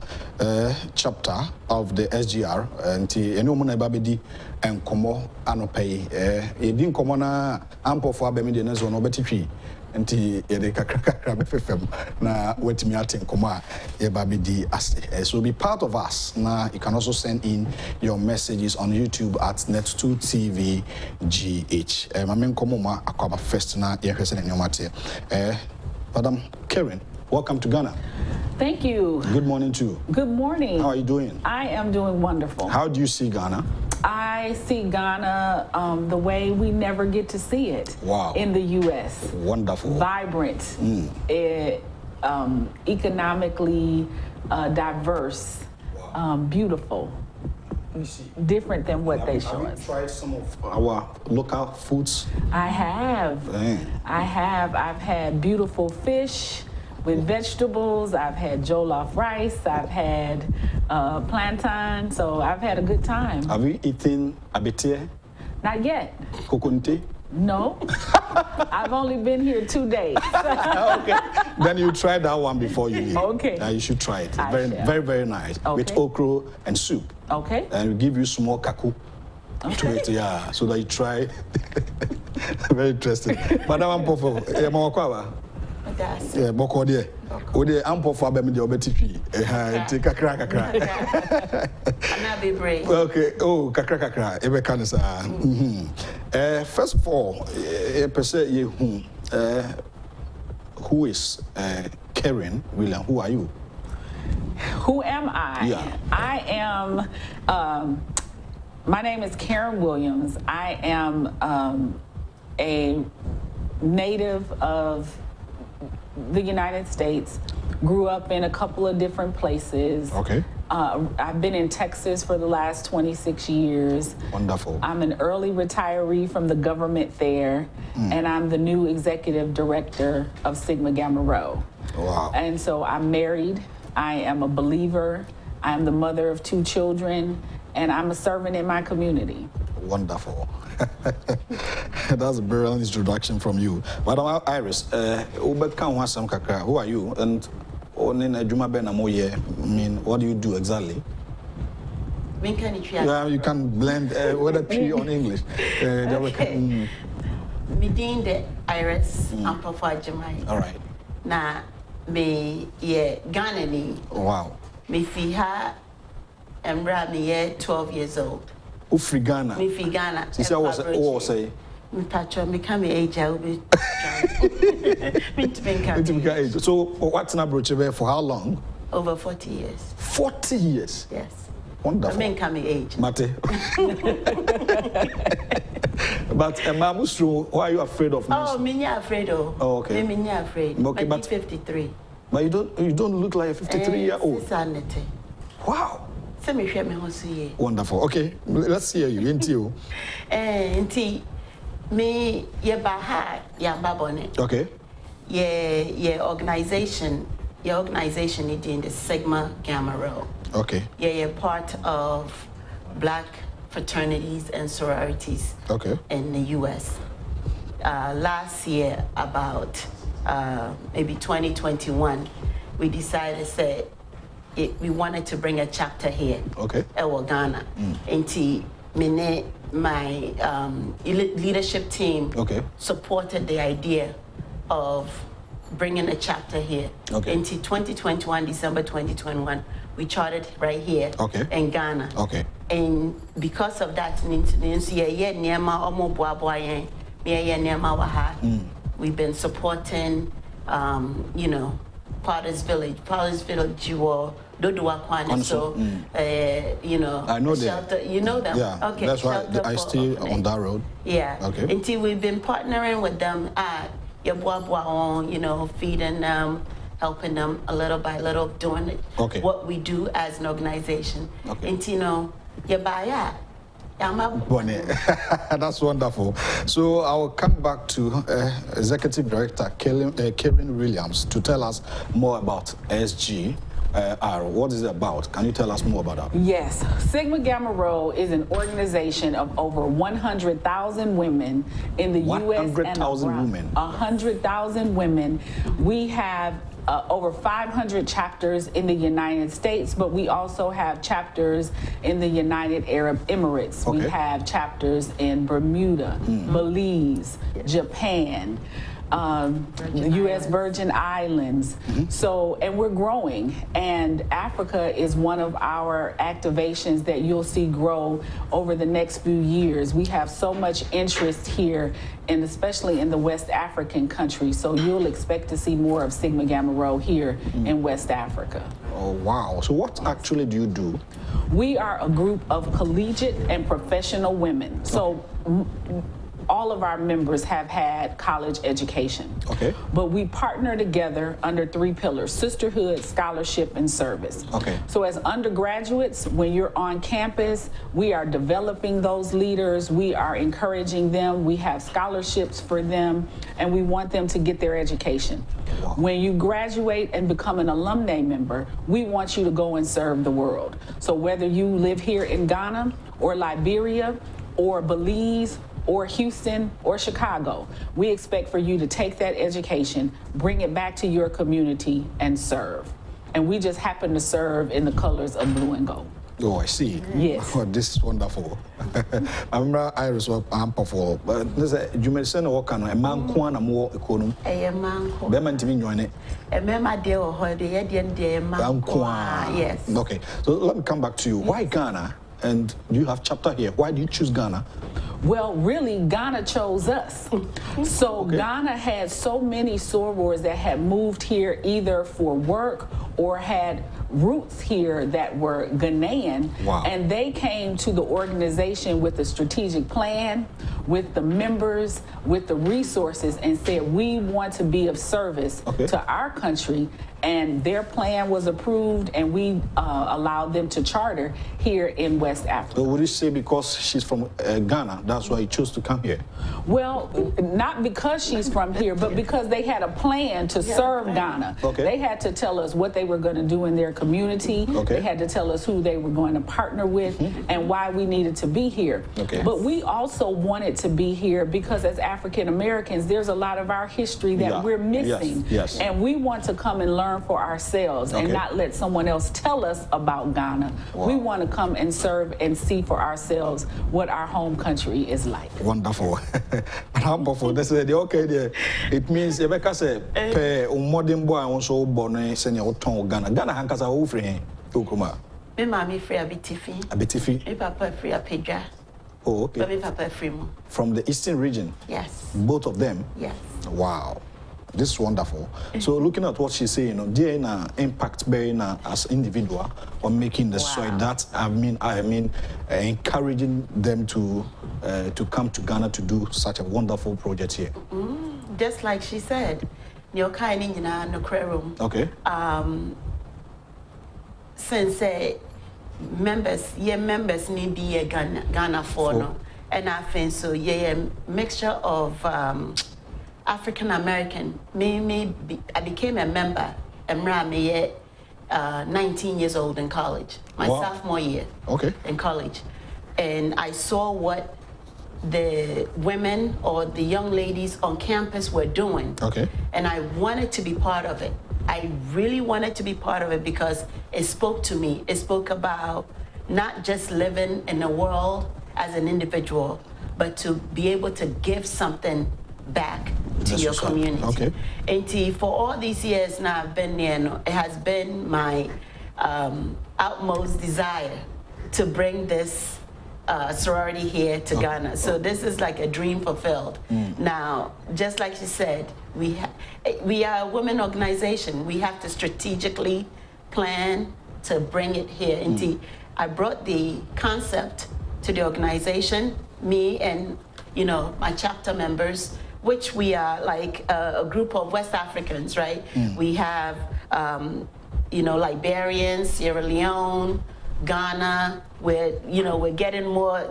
chapter of the SGR. And eno muna babedi and komo anopay edin komo na Ampofo abemide na zo no betitwi nti yede kakra befefem na wetimi aten komo a ye babedi ase. So be part of us. Now you can also send in your messages on YouTube at Net2 TV GH. Mamen komo ma akwaba first na ye hwese ne nyomate. Madam Karen, welcome to Ghana. Thank you. Good morning to you. Good morning. How are you doing? I am doing wonderful. How do you see Ghana? I see Ghana the way we never get to see it. Wow. In the U.S. Wonderful. Vibrant, economically diverse, beautiful. Let me see. Different than what they show us. Have you tried some of our local foods? I have. Dang. I have. I've had beautiful fish with vegetables. I've had jollof rice. I've had plantain. So I've had a good time. Have you eaten abete? Not yet. Kokonte? No. I've only been here 2 days. Okay. Then you try that one before you leave. Okay. You should try it. Shall. Very, very nice. Okay. With okra and soup. Okay. And we give you small kaku to it, yeah, so that you try. Very interesting. Madam Ampofo, yeah, boko there. Ode Ampofo abemi de obetipi. Take kakra. Na be brave. Okay. Oh, kakra. Ebe kanisa. First of all, per se who is Karen William? Who are you? Who am I? Yeah. I am, my name is Karen Williams. I am a native of the United States, grew up in a couple of different places. Okay. I've been in Texas for the last 26 years. Wonderful. I'm an early retiree from the government there, and I'm the new executive director of Sigma Gamma Rho. Wow. And so I'm married, I am a believer, I am the mother of 2 children, and I'm a servant in my community. Wonderful. That's a brilliant introduction from you. Madam Iris, who are you? And I mean, what do you do exactly? Yeah, you can blend whether tree on English. Okay. Me the Iris, I'm Papa Jamai. All right. Na me Ghana ni. Wow. Me fi ha embra me 12 years old. Ufri Ghana. Me fi Ghana. Since I was say. Me patro me come age I will be. age. So what's an abroad for how long? Over 40 years. 40 years. Yes. Wonderful. I mean coming age. Mate. But Mamusru, why are you afraid of me? Oh, me not afraid of. Oh, okay. Me not afraid. Okay, but 53. But you don't look like a 53-year-old. Sanity. Wow. Send me share me house. Wonderful. Okay, let's hear you. Into you. Me ye baha ya babone. Okay. Ye organization is in the Sigma Gamma Rho. Okay. You're part of black fraternities and sororities. Okay. In the U.S. Last year, about maybe 2021, we decided to we wanted to bring a chapter here. Okay. In Ghana. And my leadership team supported the idea of bringing a chapter here. Okay. Into 2021, December 2021, we charted right here in Ghana. Okay. And because of that, we've been supporting, Potter's Village, Dodua Kwana. So, I know shelter, them. You know them? Yeah. Okay. That's why I stay on that road. Yeah. Okay. Until we've been partnering with them feeding them, helping them a little by little, doing what we do as an organization. Okay. Until That's wonderful. So I'll come back to Executive Director Karen Williams to tell us more about SG. What is it about? Can you tell us more about that? Yes. Sigma Gamma Rho is an organization of over 100,000 women in the U.S. and 100,000 women. 100,000 women. We have over 500 chapters in the United States, but we also have chapters in the United Arab Emirates. Okay. We have chapters in Bermuda, Belize, Japan, the U.S. Virgin Islands. So, and we're growing, and Africa is one of our activations that you'll see grow over the next few years. We have so much interest here, and especially in the West African countries, so you'll expect to see more of Sigma Gamma Rho here in West Africa. Oh, wow. So what actually do you do? We are a group of collegiate and professional women. So all of our members have had college education. Okay. But we partner together under 3 pillars: sisterhood, scholarship, and service. Okay. So as undergraduates, when you're on campus, we are developing those leaders, we are encouraging them, we have scholarships for them, and we want them to get their education. Wow. When you graduate and become an alumni member, we want you to go and serve the world. So whether you live here in Ghana or Liberia or Belize or Houston or Chicago, we expect for you to take that education, bring it back to your community and serve. And we just happen to serve in the colors of blue and gold. Oh, I see. Yes. Oh, this is wonderful. I remember Iris was ample, but you may send a walk on a man, one and more economy. A man, Beman to me join it. a member dear or her, the Indian man. Yes. Okay, so let me come back to you. Why Ghana? And you have chapter here. Why do you choose Ghana? Well, really, Ghana chose us. So Ghana had so many sorors that had moved here either for work or had roots here that were Ghanaian. Wow. And they came to the organization with a strategic plan, with the members, with the resources, and said, we want to be of service to our country. And their plan was approved, and we allowed them to charter here in West Africa. So would you say because she's from Ghana, that's why you chose to come here? Well, not because she's from here, but because they had a plan to serve Ghana. They had to tell us what they were going to do in their community. They had to tell us who they were going to partner with and why we needed to be here. But we also wanted to be here because as African Americans, there's a lot of our history that we're missing. And we want to come and learn for ourselves and not let someone else tell us about Ghana. We want to come and serve and see for ourselves what our home country is like. Wonderful. Wonderful. That's it. Okay, there. It means Rebecca said, "Pay modern boy also born in senior town Ghana. Ghana hankasa who free Ukuma. Me mommy free a bitifi. A bitifi. Me papa free a pedra. Oh, okay. But me papa free mo. From the eastern region. Yes. Both of them. Yes. Wow. This is wonderful. So looking at what she's saying, there na impact bearing as individual on making the soil. That I mean, encouraging them to come to Ghana to do such a wonderful project here. Just like she said, you're kind in no room. Okay. Since members need be a Ghana for no, and I think so. Yeah, mixture of. African American, I became a member, 19 years old in college, my sophomore year in college. And I saw what the women or the young ladies on campus were doing. And I wanted to be part of it. I really wanted to be part of it because it spoke to me. It spoke about not just living in the world as an individual, but to be able to give something back to your community. And for all these years now I've been there, it has been my utmost desire to bring this sorority here to Ghana. So this is like a dream fulfilled. Now, just like she said, we are a women organization. We have to strategically plan to bring it here. And I brought the concept to the organization, me and my chapter members, which we are like a group of West Africans, right? We have, Liberians, Sierra Leone, Ghana. We're getting more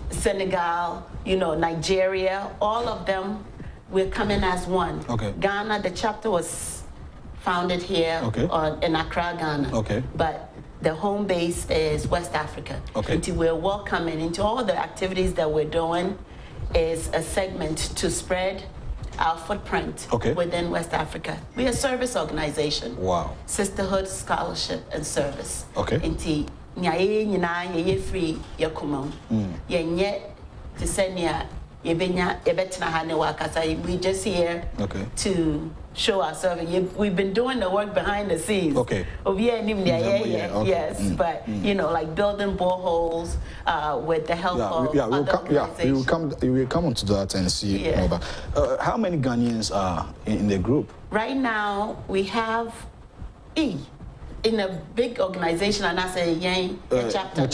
Senegal, Nigeria. All of them, we're coming as one. Ghana, the chapter was founded here in Accra, Ghana. But the home base is West Africa. Until we're welcoming into all the activities that we're doing. Is a segment to spread our footprint within West Africa. We are a service organization. Wow. Sisterhood, scholarship, and service. Inti nyaye nyina ye free yakumam. Ye nye to send ya yebenya yebetna hane wakasa. We just here to show ourselves. We've been doing the work behind the scenes. Yes, but like building boreholes with the help of other organizations. We will come onto that and see more about. How many Ghanaians are in the group? Right now we have in a big organization, and I say chapter.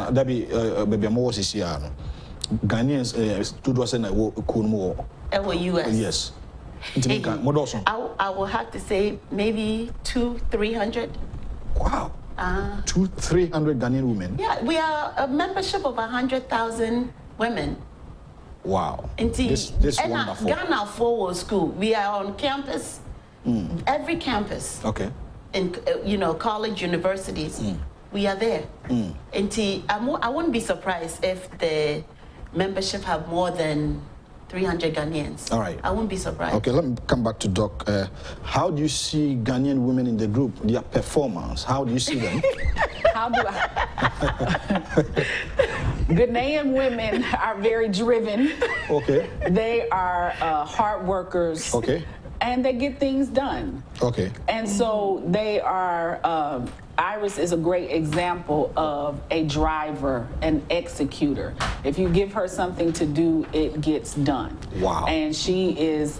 That be baby more Ghanaians to do us in a US. Yes. I will have to say maybe 200-300. Wow. 200-300 Ghanaian women. Yeah, we are a membership of 100,000 women. Wow. This wonderful. Ghana Forward School. We are on campus, every campus. In college, universities. We are there. I wouldn't be surprised if the membership have more than 300 Ghanaians. All right. I wouldn't be surprised. Okay, let me come back to Doc. How do you see Ghanaian women in the group, their performance? How do you see them? How do I? Ghanaian women are very driven. Okay. They are hard workers. Okay. And they get things done. Okay. And so they are, Iris is a great example of a driver, an executor. If you give her something to do, it gets done. Wow. And she is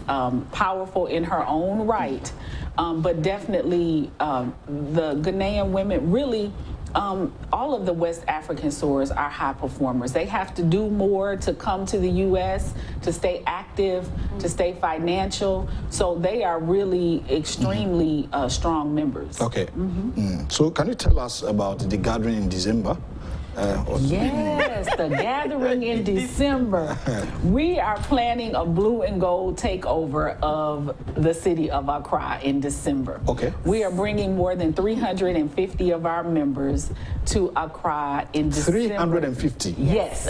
powerful in her own right, but definitely the Ghanaian women really, all of the West African sorors are high performers. They have to do more to come to the U.S., to stay active, to stay financial. So they are really extremely strong members. Okay. So can you tell us about the gathering in December? Yes, the gathering in December. We are planning a blue and gold takeover of the city of Accra in December. Okay. We are bringing more than 350 of our members to Accra in December. 350? Yes.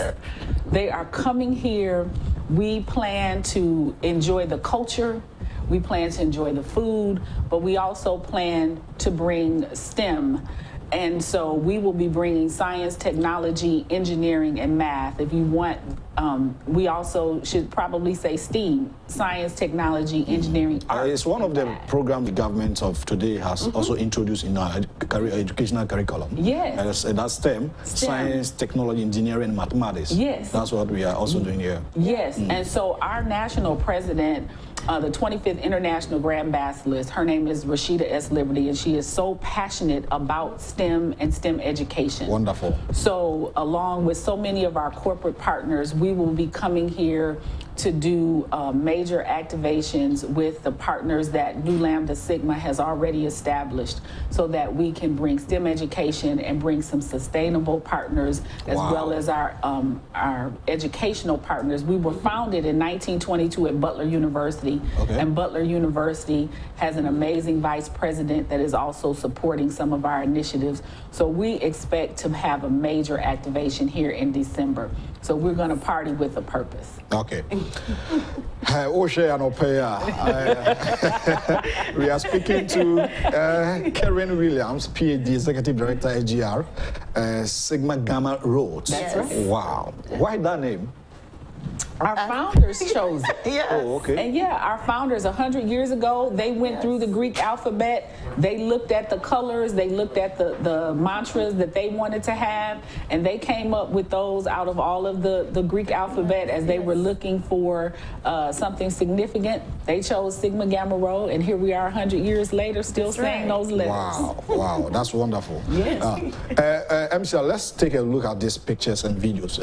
They are coming here. We plan to enjoy the culture. We plan to enjoy the food, but we also plan to bring STEM. And so we will be bringing science, technology, engineering, and math. If you want, we also should probably say STEAM, science, technology, engineering, art. It's one of the programs the government of today has also introduced in our educational curriculum. Yes. That's STEM, science, technology, engineering, and mathematics. Yes. That's what we are also doing here. Yes, and so our national president, the 25th International Grand Ambassador, her name is Rashida S. Liberty, and she is so passionate about STEM and STEM education. Wonderful. So along with so many of our corporate partners, we will be coming here to do major activations with the partners that New Lambda Sigma has already established so that we can bring STEM education and bring some sustainable partners as well as our educational partners. We were founded in 1922 at Butler University, and Butler University has an amazing vice president that is also supporting some of our initiatives. So we expect to have a major activation here in December. So we're going to party with a purpose. Okay. We are speaking to Karen Williams, PhD, Executive Director, AGR, Sigma Gamma Rhodes. That's right. Wow. Why that name? Our founders chose it. Yes. Oh, okay. And yeah, our founders 100 years ago, they went through the Greek alphabet. They looked at the colors, they looked at the mantras that they wanted to have, and they came up with those out of all of the Greek alphabet as they were looking for something significant. They chose Sigma Gamma Rho, and here we are 100 years later, still saying those letters. Wow, wow, that's wonderful. Yes. MCL, let's take a look at these pictures and videos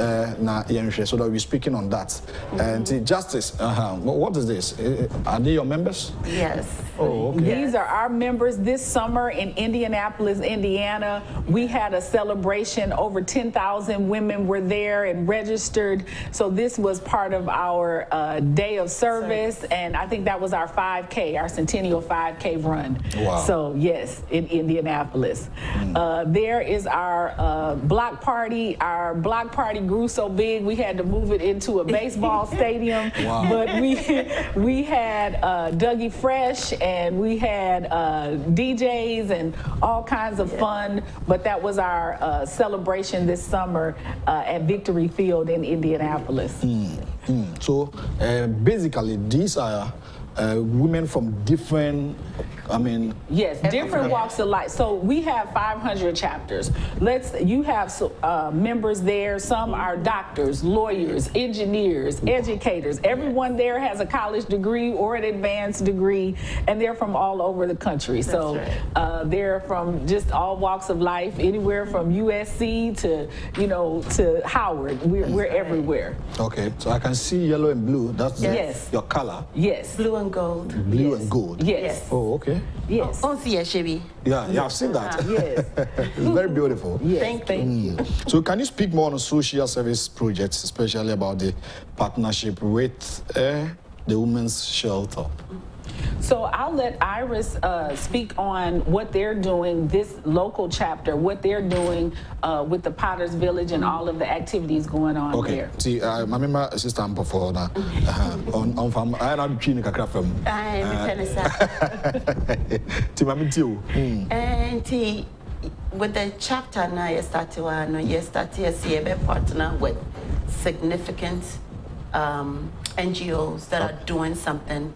so that we're speaking on that. And Justice, what is this? Are they your members? Yes. Oh, okay. These are our members. This summer in Indianapolis, Indiana, we had a celebration. Over 10,000 women were there and registered. So this was part of our day of service, and I think that was our 5K, our Centennial 5K run. Wow. So yes, in Indianapolis. There is our block party. Our block party grew so big we had to move it into a baseball stadium. Wow. But we had Dougie Fresh, and we had DJs and all kinds of fun. But that was our celebration this summer at Victory Field in Indianapolis. So basically, these are women from different, yes, different walks of life. So we have 500 chapters. You have members there. Some are doctors, lawyers, engineers, educators. Everyone there has a college degree or an advanced degree, and they're from all over the country. So they're from just all walks of life, anywhere from USC to Howard. We're everywhere. Okay, so I can see yellow and blue. That's your color. Yes. Blue and gold. Blue and gold. Yes. Oh, okay. Yes. Oh, see, Shebi. Yeah, I've seen that. Yes. It's very beautiful. Yes. Thank you. So can you speak more on social service projects, especially about the partnership with the women's shelter? So I'll let Iris speak on what they're doing, this local chapter, what they're doing with the Potter's Village and all of the activities going on there. See, I remember Sister Ampofo on farm. I am between the craft from. And with the chapter now, you start to see a partner with significant NGOs that are doing something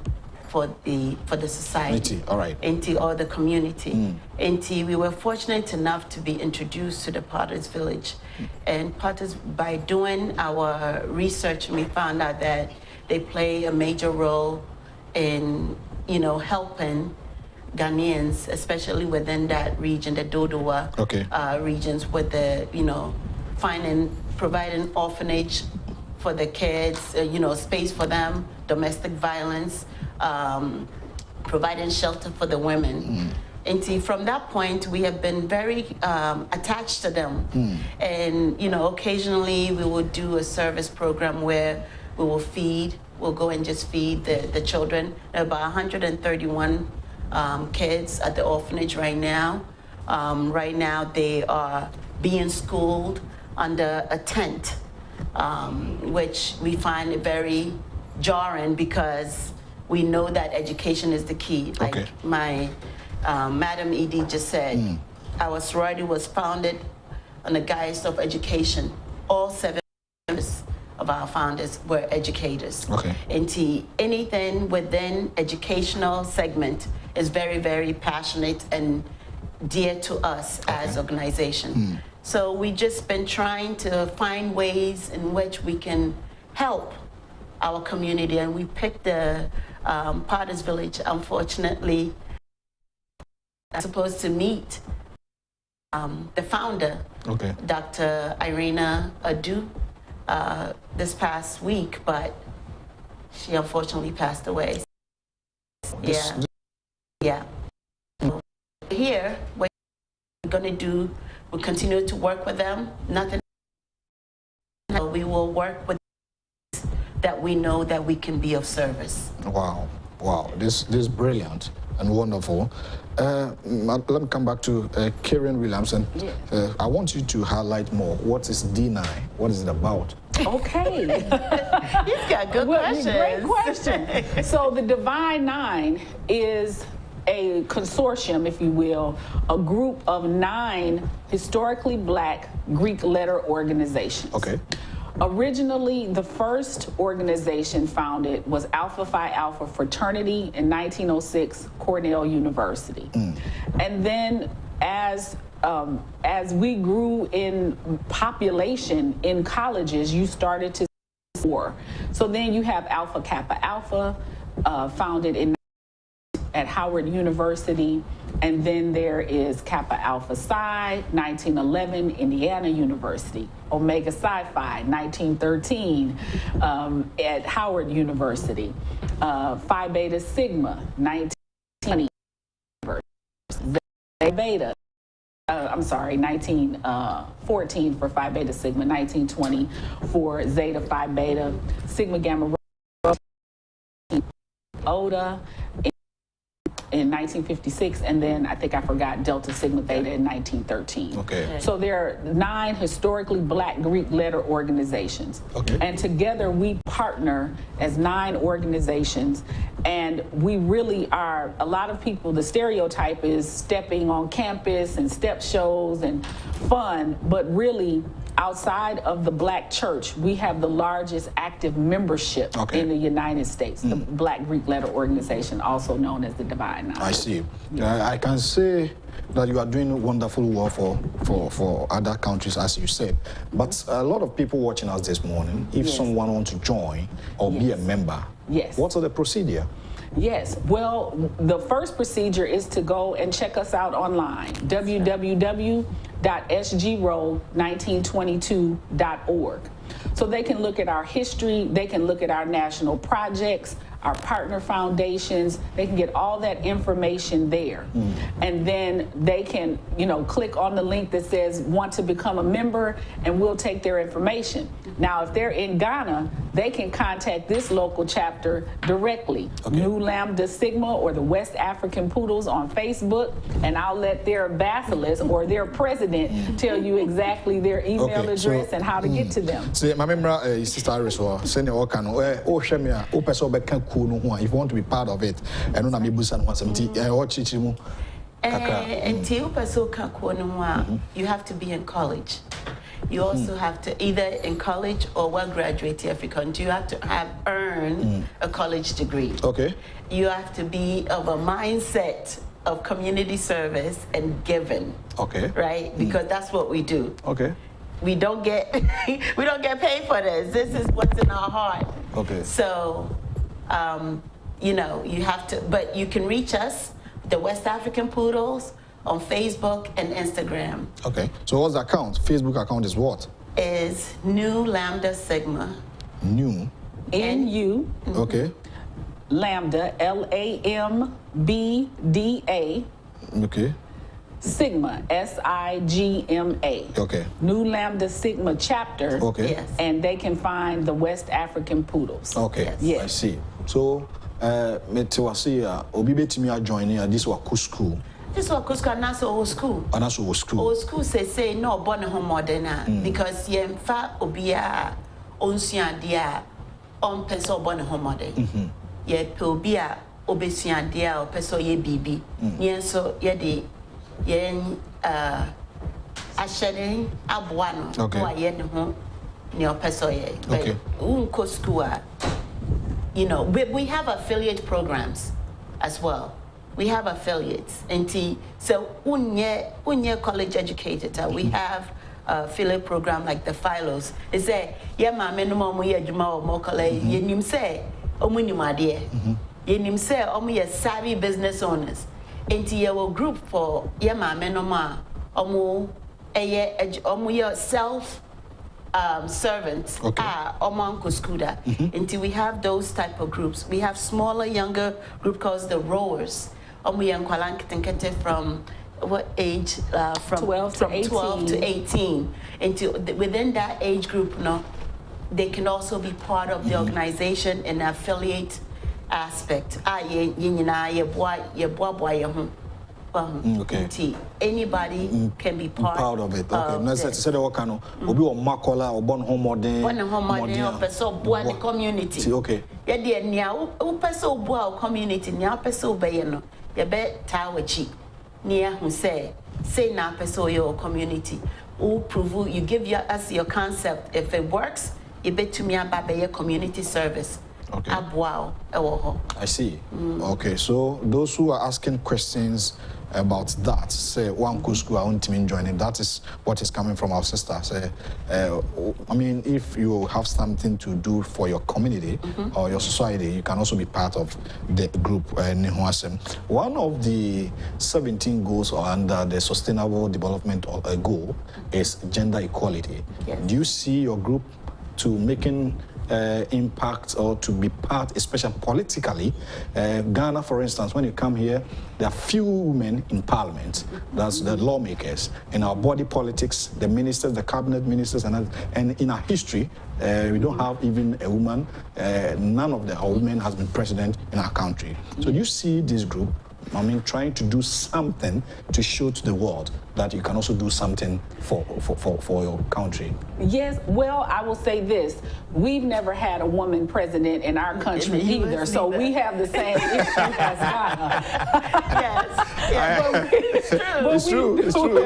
for the society, all right, or the community. We were fortunate enough to be introduced to the Potter's Village, and Potter's, by doing our research, we found out that they play a major role in helping Ghanaians, especially within that region, the Dodowa regions, with the providing orphanage for the kids, space for them, domestic violence, providing shelter for the women. And from that point, we have been very attached to them. And occasionally we will do a service program where we will we'll go and just feed the children. There are about 131 kids at the orphanage right now. Right now they are being schooled under a tent, which we find very jarring because we know that education is the key. Like my Madam ED just said, our sorority was founded on the guise of education. All 7 members of our founders were educators. And anything within educational segment is very, very passionate and dear to us as organization. So we just been trying to find ways in which we can help our community, and we picked the Potter's Village. Unfortunately, I'm supposed to meet the founder, Dr. Akufo-Addo, this past week, but she unfortunately passed away. Here, what we're going to do, we'll continue to work with them. Nothing. We will work with that we know that we can be of service. Wow, this is brilliant and wonderful. Let me come back to Karen Williamson. I want you to highlight more. What is D9? What is it about? Okay. He's got good questions. Great question. So the Divine Nine is a consortium, if you will, a group of 9 historically Black Greek letter organizations. Originally, the first organization founded was Alpha Phi Alpha Fraternity in 1906, Cornell University. And then as we grew in population in colleges, you started to see more. So then you have Alpha Kappa Alpha, founded at Howard University, and then there is Kappa Alpha Psi, 1911, Indiana University, Omega Psi Phi, 1913, at Howard University, Phi Beta Sigma, 1920, Zeta Beta, 1914 for Phi Beta Sigma, 1920 for Zeta Phi Beta, Sigma Gamma Oda in 1956, and then I think I forgot Delta Sigma Theta in 1913. So there are 9 historically Black Greek letter organizations. And together we partner as 9 organizations, and we really are, a lot of people, the stereotype is stepping on campus and step shows and fun, but really outside of the Black church, we have the largest active membership in the United States, the Black Greek letter organization, also known as the Divine Nine. I see. I can say that you are doing wonderful work for other countries, as you said. But a lot of people watching us this morning, if someone wants to join or be a member, what's the procedure? Well, the first procedure is to go and check us out online, www.sgro1922.org. So they can look at our history, they can look at our national projects, our partner foundations, they can get all that information there. And then they can, click on the link that says want to become a member, and we'll take their information. Now, if they're in Ghana, they can contact this local chapter directly. New Lambda Sigma or the West African Poodles on Facebook, and I'll let their basilisk or their president tell you exactly their email address and how to get to them. See, my member, Sister Iris, send your can Shemia, if you want to be part of it, and on Amibusan was empty, or Chichimu. You have to be in college. You also have to either in college or well graduate if you can. You have to have earned a college degree. Okay. You have to be of a mindset of community service and giving. Okay. Right? Because that's what we do. Okay. We don't get paid for this. This is what's in our heart. Okay. So, you know, you have to, but you can reach us, the West African Poodles, on Facebook and Instagram. Okay. So what's the account? Facebook account is what? Is New Lambda Sigma. New. N-U. Okay. Lambda, L-A-M-B-D-A. Okay. Sigma, S-I-G-M-A. Okay. New Lambda Sigma chapter. Okay. Yes. And they can find the West African Poodles. Okay. Yes. I see. So, Metiwasi, Obi betimi joining this was school. This was Kuska Naso old school. And that's old school. Old school say no born home modern because yemfa obia onsia dia on peso born home modern. Ye obia obesia dia o peso ye bibi. Yen so ye de yen ashering abuano wa ye de ho ne o peso ye. Okay. Unko school, you know, we have affiliate programs as well. We have affiliates, and so unye college educated. We have a affiliate program like the Philos. It's a mama no mo ye juma o mo kole ye nim say omu nim ade. Ye nim say omu ye savvy business owners. And ye will group for mama no ma omu ye self servants Omanko Skuda. Until we have those type of groups. We have smaller, younger group called the Rowers. From what age? From 12 to 18. 12 to 18. Within that age group, they can also be part of the organization in affiliate aspect. Okay. Anybody can be part of it. Okay. Let's say the Wakano. Obi o makola or born home modern. Born home modern. Person born the community. Okay. Yeah, dear. Nia u person born community. Nia person be no. You bet tawachi. Nia who say na person your community. Who prove you give us your concept. If it works, you bet to me about your community service. Okay. I see. Okay. So those who are asking questions about that, say one kusku I want to join it. That is what is coming from our sister. Say, I mean, if you have something to do for your community or your society, you can also be part of the group. One of the 17 goals under the Sustainable Development Goal is gender equality. Yes. Do you see your group to making impact or to be part, especially politically? Ghana, for instance, when you come here, there are few women in parliament. That's the lawmakers. In our body politics, the ministers, the cabinet ministers, and in our history, we don't have even a woman. None of our women has been president in our country. So you see this group, I mean, trying to do something to show to the world that you can also do something for your country. Yes, well, I will say this. We've never had a woman president in our country either, so we have the same issue as Ghana. Yes.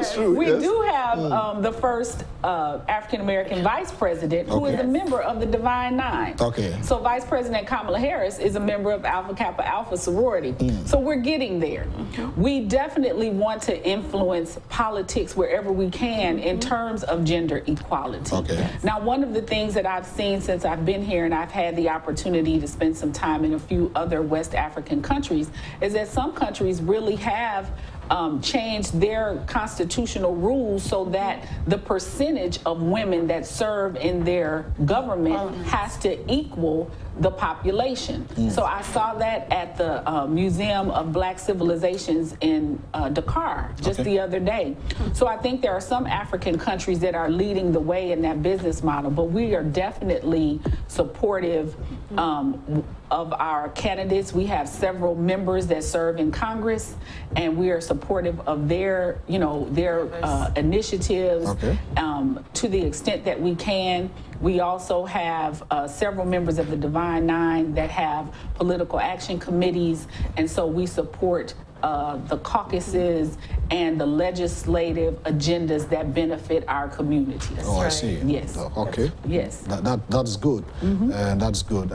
It's true. We do have the first African-American vice president who is a member of the Divine Nine. Okay. So Vice President Kamala Harris is a member of Alpha Kappa Alpha sorority. So we're getting there. We definitely want to influence politics wherever we can in terms of gender equality. Okay. Now, one of the things that I've seen since I've been here, and I've had the opportunity to spend some time in a few other West African countries, is that some countries really have changed their constitutional rules so that the percentage of women that serve in their government has to equal the population. So I saw that at the Museum of Black Civilizations in Dakar just the other day. So I think there are some African countries that are leading the way in that business model, but we are definitely supportive of our candidates. We have several members that serve in Congress, and we are supportive of their, initiatives to the extent that we can. We also have several members of the Divine Nine that have political action committees, and so we support the caucuses and the legislative agendas that benefit our communities. Oh, I see. Yes. Okay. Yes. That's good. That's good.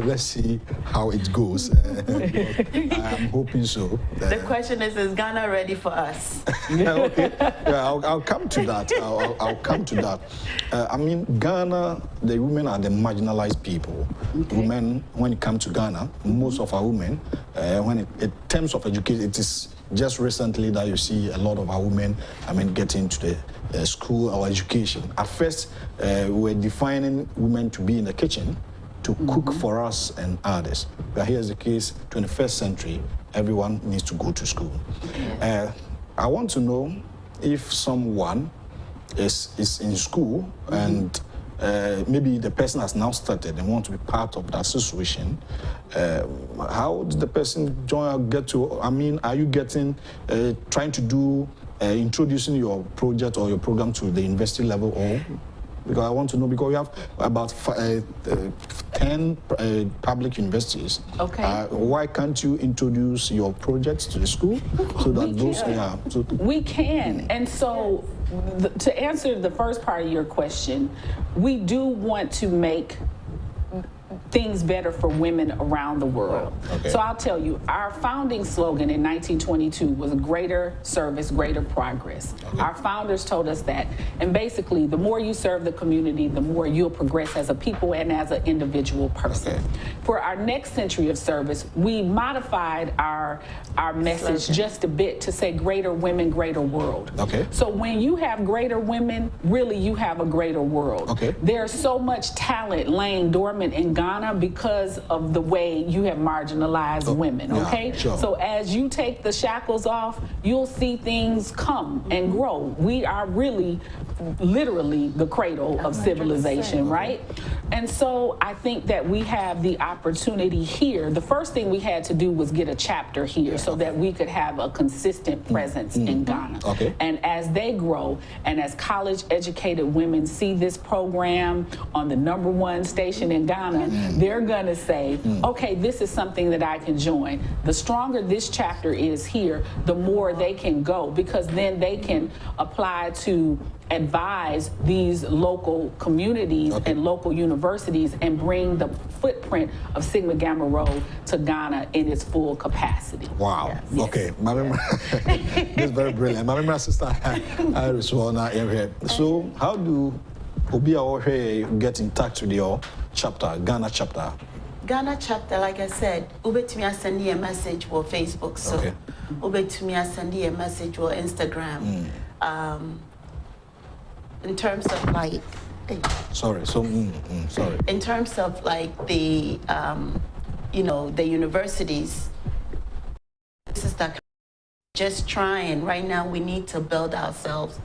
Let's see how it goes. I'm hoping so. The question is Ghana ready for us? Okay. Yeah, I'll come to that. I'll come to that. I mean, Ghana, the women are the marginalized people. Women, when it comes to Ghana, most of our women, in terms of education, it is just recently that you see a lot of our women, get into the school or education. At first, we were defining women to be in the kitchen, to cook for us and others. But here's the case, 21st century, everyone needs to go to school. I want to know if someone is in school and maybe the person has now started and want to be part of that situation. How did the person get to, are you trying to do, introducing your project or your program to the university level, or? Because I want to know, because we have about 10 public universities. Okay. Why can't you introduce your projects to the school so that we can. And so to answer the first part of your question, we do want to make things better for women around the world. Okay. So I'll tell you, our founding slogan in 1922 was greater service, greater progress. Okay. Our founders told us that. And basically, the more you serve the community, the more you'll progress as a people and as an individual person. Okay. For our next century of service, we modified our message just a bit to say greater women, greater world. Okay. So when you have greater women, really you have a greater world. Okay. There's so much talent laying dormant in Ghana because of the way you have marginalized women, okay? Yeah, sure. So as you take the shackles off, you'll see things come and grow. We are really, literally the cradle of civilization, right? And so I think that we have the opportunity here. The first thing we had to do was get a chapter here so that we could have a consistent presence in Ghana. Okay. And as they grow, and as college-educated women see this program on the #1 station in Ghana, they're gonna say, okay, this is something that I can join. The stronger this chapter is here, the more they can go, because then they can apply to advise these local communities and local universities and bring the footprint of Sigma Gamma Rho to Ghana in its full capacity. Wow. Yes. Okay. This is very brilliant. My sister Iris here. So how do Obi get in touch with your chapter, Ghana chapter? Ghana chapter, like I said, Ubetumi send you a message or Facebook, so Ubetumi send you a message or Instagram. In terms of like, sorry. In terms of like the, the universities, this is the just trying. Right now, we need to build ourselves.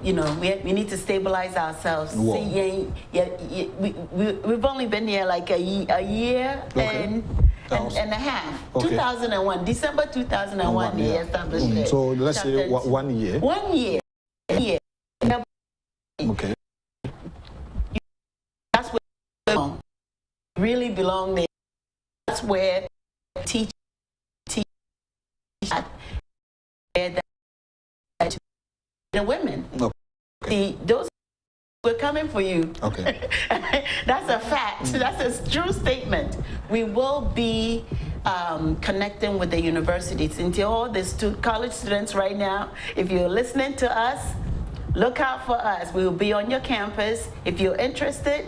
We need to stabilize ourselves. See, we've only been here like a year and a half. 2001, December 2001, they established it. So let's say 1 year. 1 year. Okay. That's where we really belong there. That's where teach the women. Okay. See, those we're coming for you. Okay. That's a fact. That's a true statement. We will be connecting with the universities. Into all the college students right now, if you're listening to us, look out for us. We will be on your campus. If you're interested,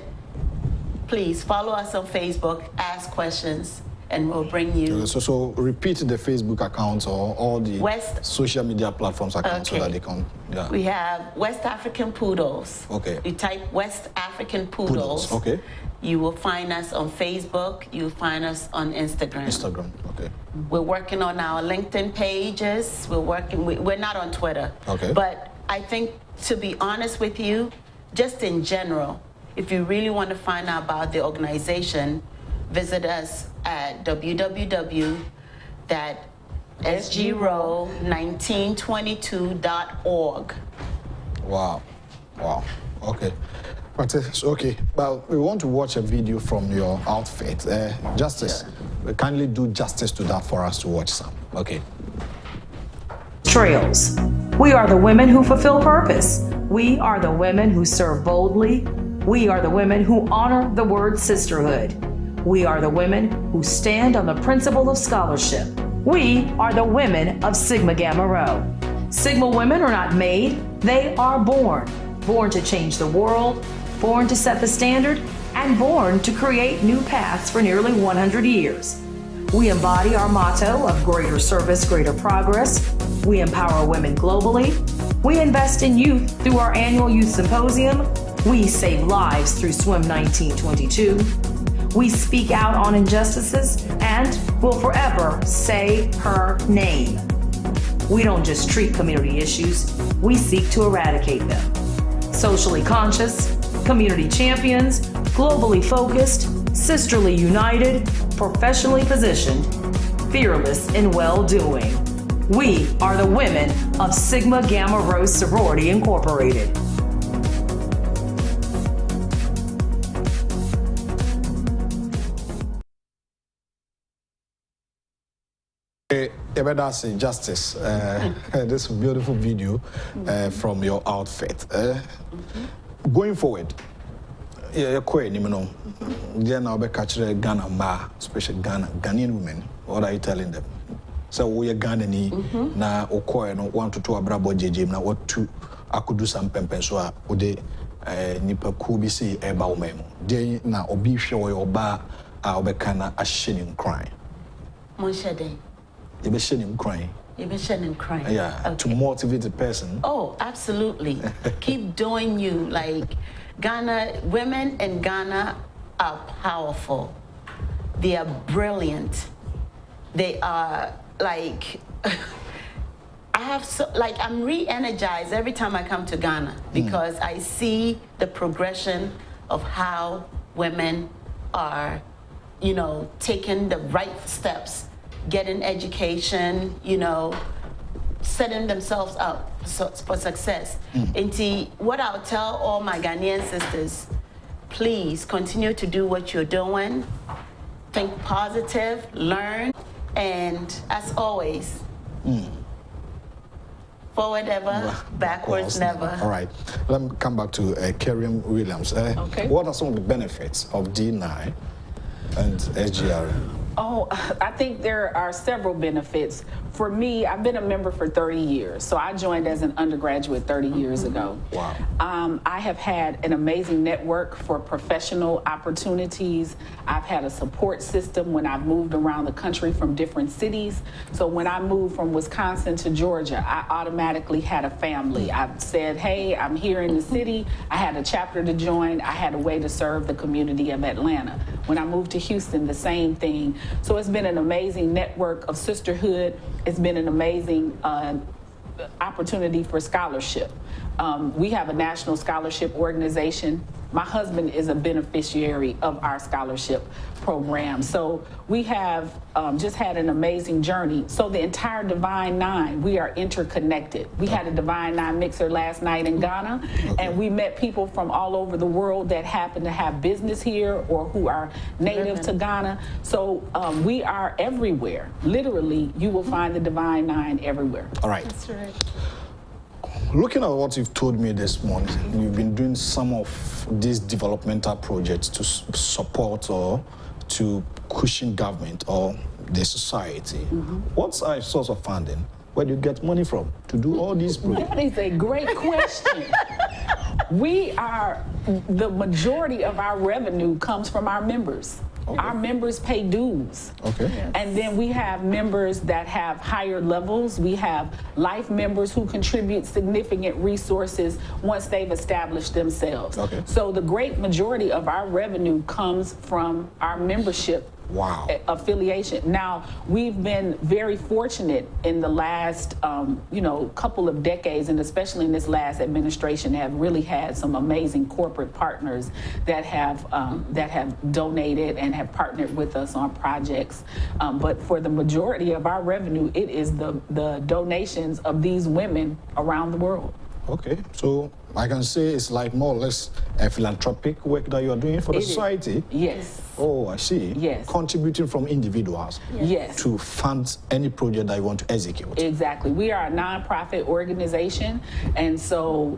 please follow us on Facebook, ask questions, and we'll bring you. So repeat the Facebook accounts or all the social media platforms accounts so that they can. Yeah. We have West African Poodles. Okay. You type West African Poodles. Okay. You will find us on Facebook. You'll find us on Instagram. Instagram, okay. We're working on our LinkedIn pages. We're not on Twitter. Okay. But I think, to be honest with you, just in general, if you really want to find out about the organization, visit us at www.sgro1922.org. Wow. Okay. But okay, well, we want to watch a video from your outfit. Justice, kindly do justice to that for us to watch some. Okay. Trails. We are the women who fulfill purpose. We are the women who serve boldly. We are the women who honor the word sisterhood. We are the women who stand on the principle of scholarship. We are the women of Sigma Gamma Rho. Sigma women are not made, they are born. Born to change the world, born to set the standard, and born to create new paths for nearly 100 years. We embody our motto of greater service, greater progress. We empower women globally. We invest in youth through our annual youth symposium. We save lives through Swim 1922. We speak out on injustices and will forever say her name. We don't just treat community issues, we seek to eradicate them. Socially conscious, community champions, globally focused, sisterly united, professionally positioned, fearless in well-doing. We are the women of Sigma Gamma Rho Sorority Incorporated. Ebedasi, Justice, this beautiful video from your outfit. Going forward, Ghana, especially Ghanaian women, what are you telling them? So we are Ghanaian, na okoye no 1 to 2 abrabo jejem na what 2 akudu some pempenso a ode nipa ku bi si eba omemo. Den na obi hwe wo oba a obeka na ahye nim kran. Monshede. You be shedding crying. You be shedding crying. Yeah, okay. To motivate the person. Oh, absolutely. Keep doing you. Like Ghana, women in Ghana are powerful. They are brilliant. They are like, I'm re-energized every time I come to Ghana because I see the progression of how women are, taking the right steps, getting education, setting themselves up for success. And what I'll tell all my Ghanaian sisters, please continue to do what you're doing. Think positive, learn, and as always, forward ever, backwards never. All right, let me come back to Karen Williams. Okay. What are some of the benefits of D9 and SGR? Oh, I think there are several benefits. For me, I've been a member for 30 years. So I joined as an undergraduate 30 years ago. Wow. I have had an amazing network for professional opportunities. I've had a support system when I've moved around the country from different cities. So when I moved from Wisconsin to Georgia, I automatically had a family. I said, hey, I'm here in the city. I had a chapter to join. I had a way to serve the community of Atlanta. When I moved to Houston, the same thing. So it's been an amazing network of sisterhood. It's been an amazing opportunity for scholarship. We have a national scholarship organization. My husband is a beneficiary of our scholarship program. So we have just had an amazing journey. So the entire Divine Nine, we are interconnected. We had a Divine Nine mixer last night in Ghana, and we met people from all over the world that happen to have business here or who are native to Ghana. So we are everywhere. Literally, you will find the Divine Nine everywhere. All right. That's right. Looking at what you've told me this morning, you've been doing some of these developmental projects to support or to cushion government or the society. What's our source of funding? Where do you get money from to do all these projects? That is a great question. The majority of our revenue comes from our members. Our members pay dues. Okay. Yes. And then we have members that have higher levels. We have life members who contribute significant resources once they've established themselves. Okay. So the great majority of our revenue comes from our membership. Wow. Affiliation. Now, we've been very fortunate in the last, couple of decades, and especially in this last administration, have really had some amazing corporate partners that have donated and have partnered with us on projects. But for the majority of our revenue, it is the donations of these women around the world. Okay, so I can say it's like more or less a philanthropic work that you are doing for the society. Yes. Oh, I see. Yes. Contributing from individuals. Yes. To fund any project that you want to execute. Exactly. We are a nonprofit organization, and so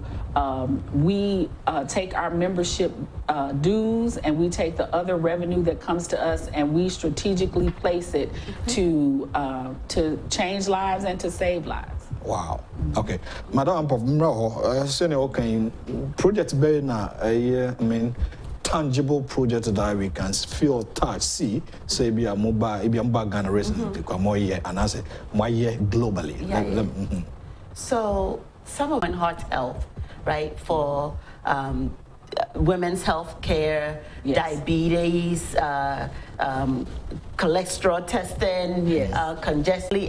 we take our membership dues, and we take the other revenue that comes to us, and we strategically place it to change lives and to save lives. Wow. Okay. Madam Pov, senior okay, project be na tangible project that we can feel, touch, see, say be a mobile Ghana resident, because more year and I say more year globally. Yeah. So some of heart health, right, for women's health care, diabetes, cholesterol testing, congestion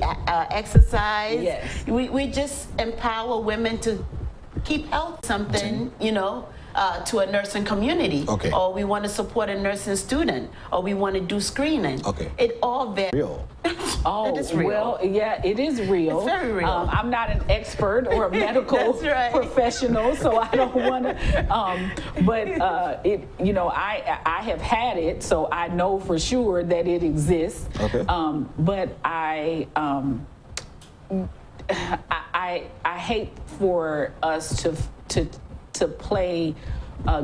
exercise. Yes. We just empower women to keep health something, to a nursing community. Okay. Or we want to support a nursing student, or we want to do screening. Okay. It all varies. Real. Oh, it is real. Well, yeah, it is real. It's very real. I'm not an expert or a medical professional, so I don't want to. But I have had it, so I know for sure that it exists. Okay. But I hate for us to play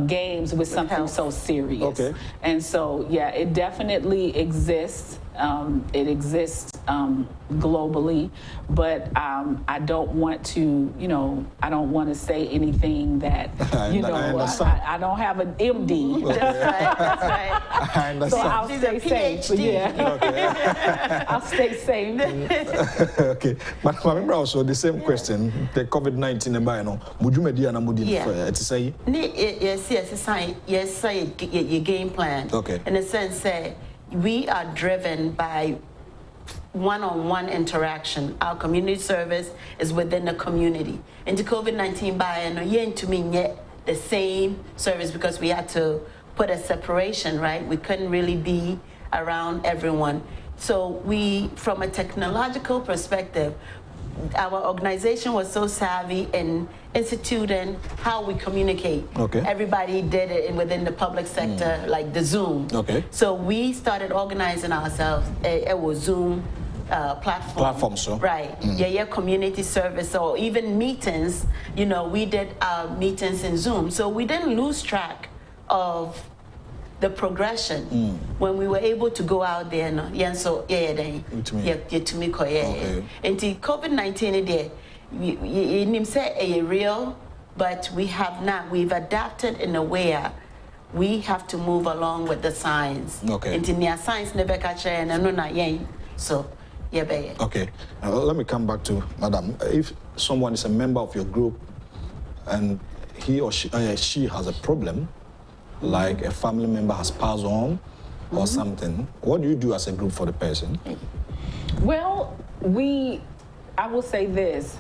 games with something so serious. Okay. And so, yeah, it definitely exists. It exists globally, but I don't want to, I don't want to say anything that, I don't have an MD. Okay. That's right. I understand. So I'll stay safe. Yeah. Okay. I'll stay safe. Okay. But I remember also the same question, the COVID-19, would you media and to say? Yes, your game plan. Okay. In a sense, say, we are driven by one-on-one interaction. Our community service is within the community. Into COVID-19, the same service because we had to put a separation, right? We couldn't really be around everyone. So we, from a technological perspective, our organization was so savvy in instituting how we communicate. Okay. Everybody did it within the public sector, like the Zoom. Okay. So we started organizing ourselves. It was Zoom platform. So. Right. Yeah, community service or even meetings. We did our meetings in Zoom. So we didn't lose track of the progression when we were able to go out there. And COVID-19 there, you say real, but we've adapted in a way we have to move along with the science. Okay. Into science never catch and so okay. Let me come back to Madam. If someone is a member of your group and he or she has a problem, like a family member has passed on or something, what do you do as a group for the person? Well, I will say this,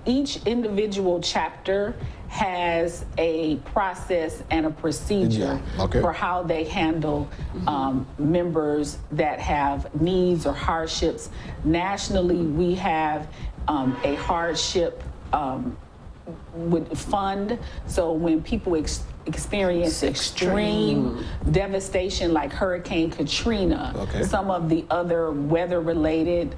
each individual chapter has a process and a procedure for how they handle members that have needs or hardships. Nationally, we have a hardship fund, so when people experience extreme devastation like Hurricane Katrina, some of the other weather-related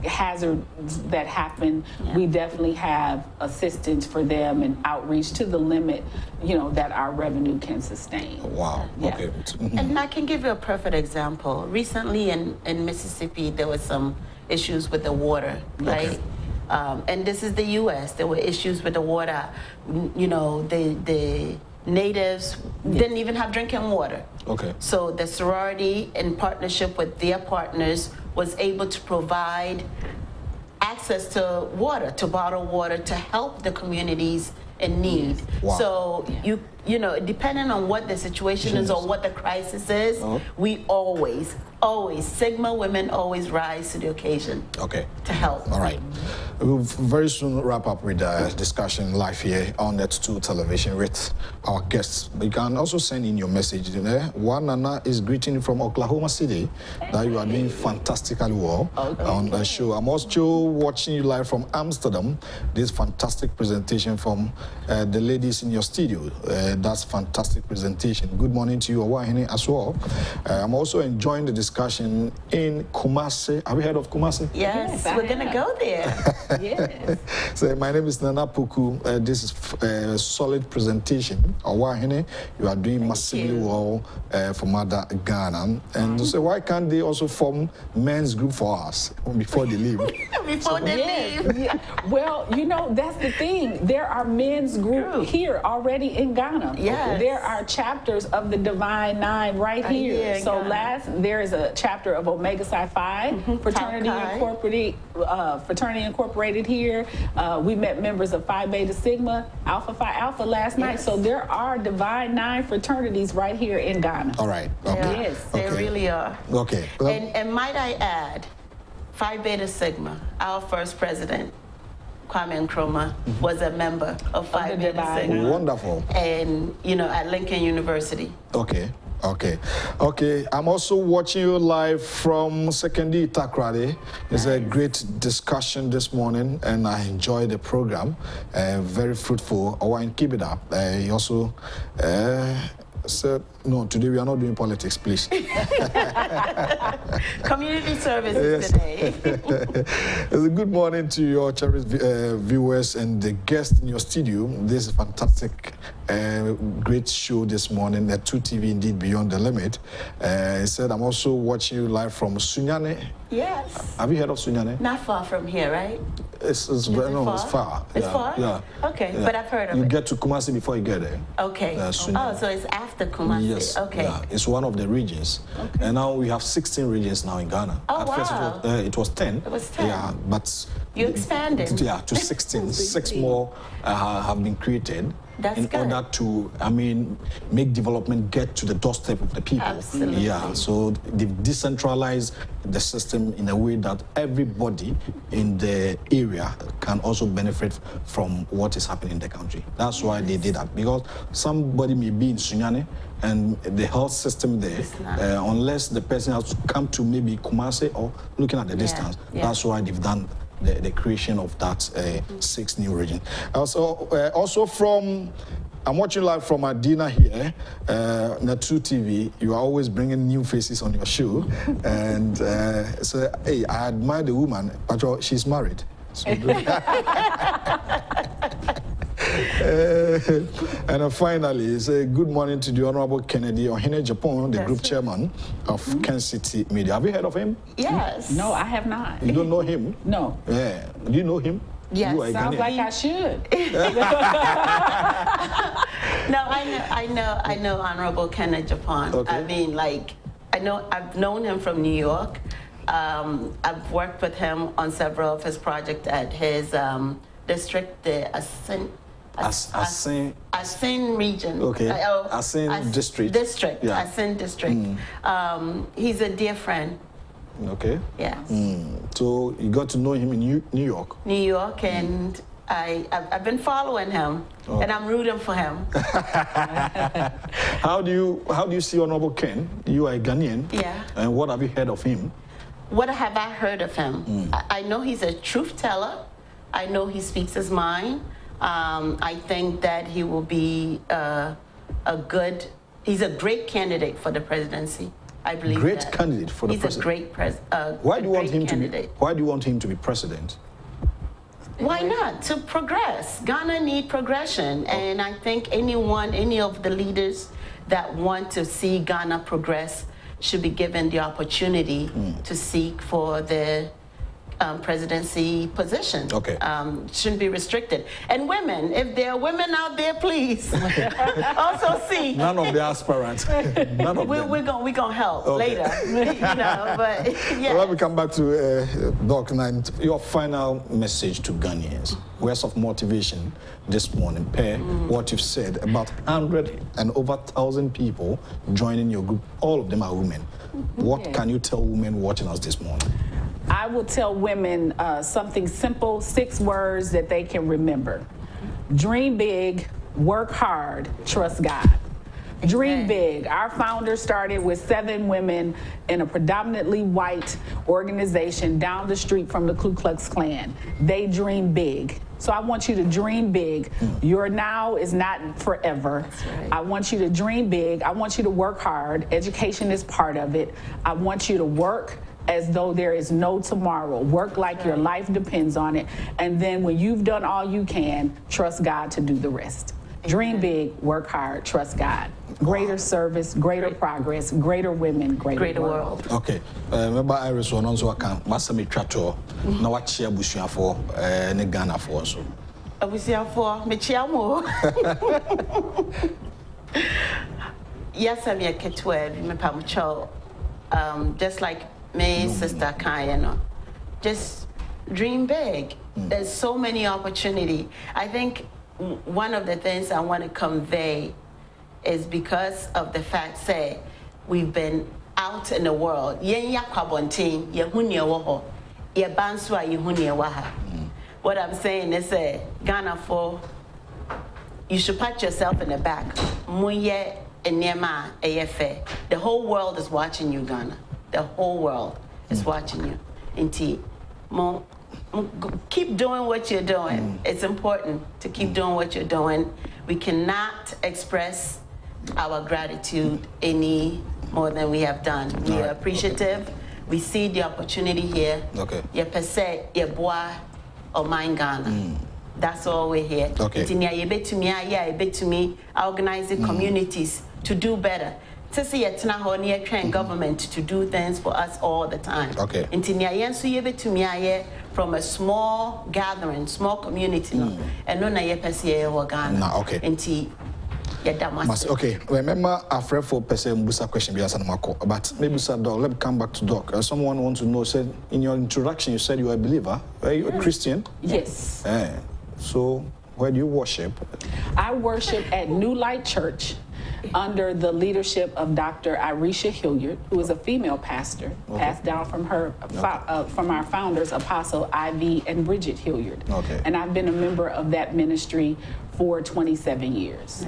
hazards that happen, we definitely have assistance for them and outreach to the limit, that our revenue can sustain. Wow. Yeah. Okay. And I can give you a perfect example. Recently in Mississippi, there were some issues with the water, right? And this is the U.S. There were issues with the water. The natives didn't even have drinking water. Okay. So the sorority, in partnership with their partners, was able to provide access to water, to bottled water, to help the communities in need. Wow. So you know, depending on what the situation is or what the crisis is, we always, Sigma women always rise to the occasion. Okay. To help. All right. We'll very soon wrap up with the discussion live here on Net2 television with our guests. You can also send in your message. One Nana is greeting you from Oklahoma City that you are doing fantastically well on the show. I'm also watching you live from Amsterdam. This fantastic presentation from the ladies in your studio. That's fantastic presentation. Good morning to you, Owahene, as well. I'm also enjoying the discussion in Kumasi. Have you heard of Kumasi? Yes, we're going to go there. Yes. So my name is Nana Puku. This is a solid presentation. Owahene, you are doing massively well for Mother Ghana. And so why can't they also form men's group for us before they leave? Before they leave. Yeah. Well, you know, that's the thing. There are men's group here already in Ghana. Yes. There are chapters of the Divine Nine right here. So there is a chapter of Omega Psi Phi Fraternity Incorporated here. We met members of Phi Beta Sigma, Alpha Phi Alpha last night. So there are Divine Nine fraternities right here in Ghana. All right. Okay. Yes, they really are. Okay. And might I add, Phi Beta Sigma, our first president, Kwame Nkrumah, was a member of Phi Beta Sigma. Wonderful. And, you know, at Lincoln University. Okay. I'm also watching you live from Sekondi Takrade. It's a great discussion this morning, and I enjoy the program. Very fruitful. Keep it up. He also said, no, today we are not doing politics, please. Community services today. Good morning to your cherished viewers and the guests in your studio. This is fantastic, great show this morning, the 2TV indeed Beyond the Limit. He said, I'm also watching you live from Sunyane. Yes. Have you heard of Sunyane? Not far from here, right? It's far. It's far? Yeah. Okay, but I've heard of it. You get to Kumasi before you get there. Okay. So it's after Kumasi. Yes. Okay. Yeah. It's one of the regions. Okay. And now we have 16 regions now in Ghana. Oh, At first it was 10. It was 10. Yeah, but you expanded. Yeah, to 16. 6 more have been created. That's good. Order to, make development get to the doorstep of the people. Absolutely. Yeah, so they've decentralized the system in a way that everybody in the area can also benefit from what is happening in the country. That's why they did that, because somebody may be in Sunyane and the health system there, unless the person has to come to maybe Kumasi or looking at the distance, that's why they've done the creation of that 6 new regions. Also from, I'm watching live from Adina here, Net2 TV. You are always bringing new faces on your show. And so, hey, I admire the woman, but she's married. So and finally, say good morning to the Honorable Kennedy Agyapong, the group chairman of Kencity Media. Have you heard of him? Yes. No, I have not. You don't know him? No. Yeah. Do you know him? Yes. Sounds like I should. No, I know Honorable Ken Agyapong. Okay. I mean, like, I've known him from New York. I've worked with him on several of his projects at his district, the Asin region. Okay. Asin district. District. Yeah. Asin district. He's a dear friend. Okay. Yes. So you got to know him in New York. New York, and I've been following him, and I'm rooting for him. How do you see Honorable Ken? You are a Ghanaian. Yeah. And what have you heard of him? What have I heard of him? I know he's a truth teller. I know he speaks his mind. I think that he will be he's a great candidate for the presidency. I believe great that. Candidate for the president. He's a great president. Why do you want him to be? Why do you want him to be president? Why not? To progress. Ghana need progression, and I think any of the leaders that want to see Ghana progress should be given the opportunity to seek for the presidency position. Okay. Shouldn't be restricted. And women, if there are women out there, please also see. None of the aspirants. None of them. We're gonna help later. But yeah. Well, let me come back to Doc. Your final message to Ghanaians. Words of motivation this morning. Pair what you've said about 100 and over 1,000 people joining your group. All of them are women. What can you tell women watching us this morning? I will tell women something simple, 6 words that they can remember. Dream big, work hard, trust God. Dream big. Our founder started with 7 women in a predominantly white organization down the street from the Ku Klux Klan. They dream big. So I want you to dream big. Your now is not forever. Right. I want you to dream big. I want you to work hard. Education is part of it. I want you to work as though there is no tomorrow. Work like your life depends on it. And then when you've done all you can, trust God to do the rest. Dream big, work hard, trust God. Greater service, greater progress, greater women, greater world. Okay. Remember Iris one also can masami trato na wa chia busuafo ne Ghana for so. Abusuafo me chia mo. Yes, I'm a ketwe me pamucho. Just like my sister Kaya, just dream big. There's so many opportunity. I think one of the things I want to convey is because of the fact, say, we've been out in the world. What I'm saying is, Ghana for, you should pat yourself in the back. The whole world is watching you, Ghana. The whole world is watching you. Indeed. Keep doing what you're doing. It's important to keep doing what you're doing. We cannot express our gratitude any more than we have done. We are appreciative. Okay. We see the opportunity here. Okay. That's all we're here. Okay. Organizing communities to do better. To see a train government to do things for us all the time. Okay. From a small gathering, small community, and no na Ghana. Okay. Okay. Remember, afraid for person Busa question but maybe Doc, let me come back to Doc. Someone wants to know, said in your introduction you said you are a believer. Are you a Christian? Yes. So where do you worship? I worship at New Light Church under the leadership of Dr. Irisha Hilliard, who is a female pastor, passed down from her from our founders, Apostle Ivy and Bridget Hilliard. Okay. And I've been a member of that ministry for 27 years.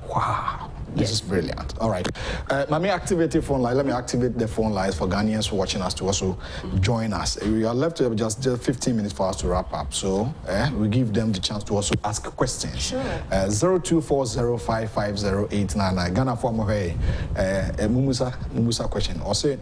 Wow. This is brilliant. All right. Let me activate the phone line. Let me activate the phone lines for Ghanaians watching us to also join us. We are left with just 15 minutes for us to wrap up. So we give them the chance to also ask questions. Sure. 0240550899. Ghana for Mohe. Mumusa question. Also,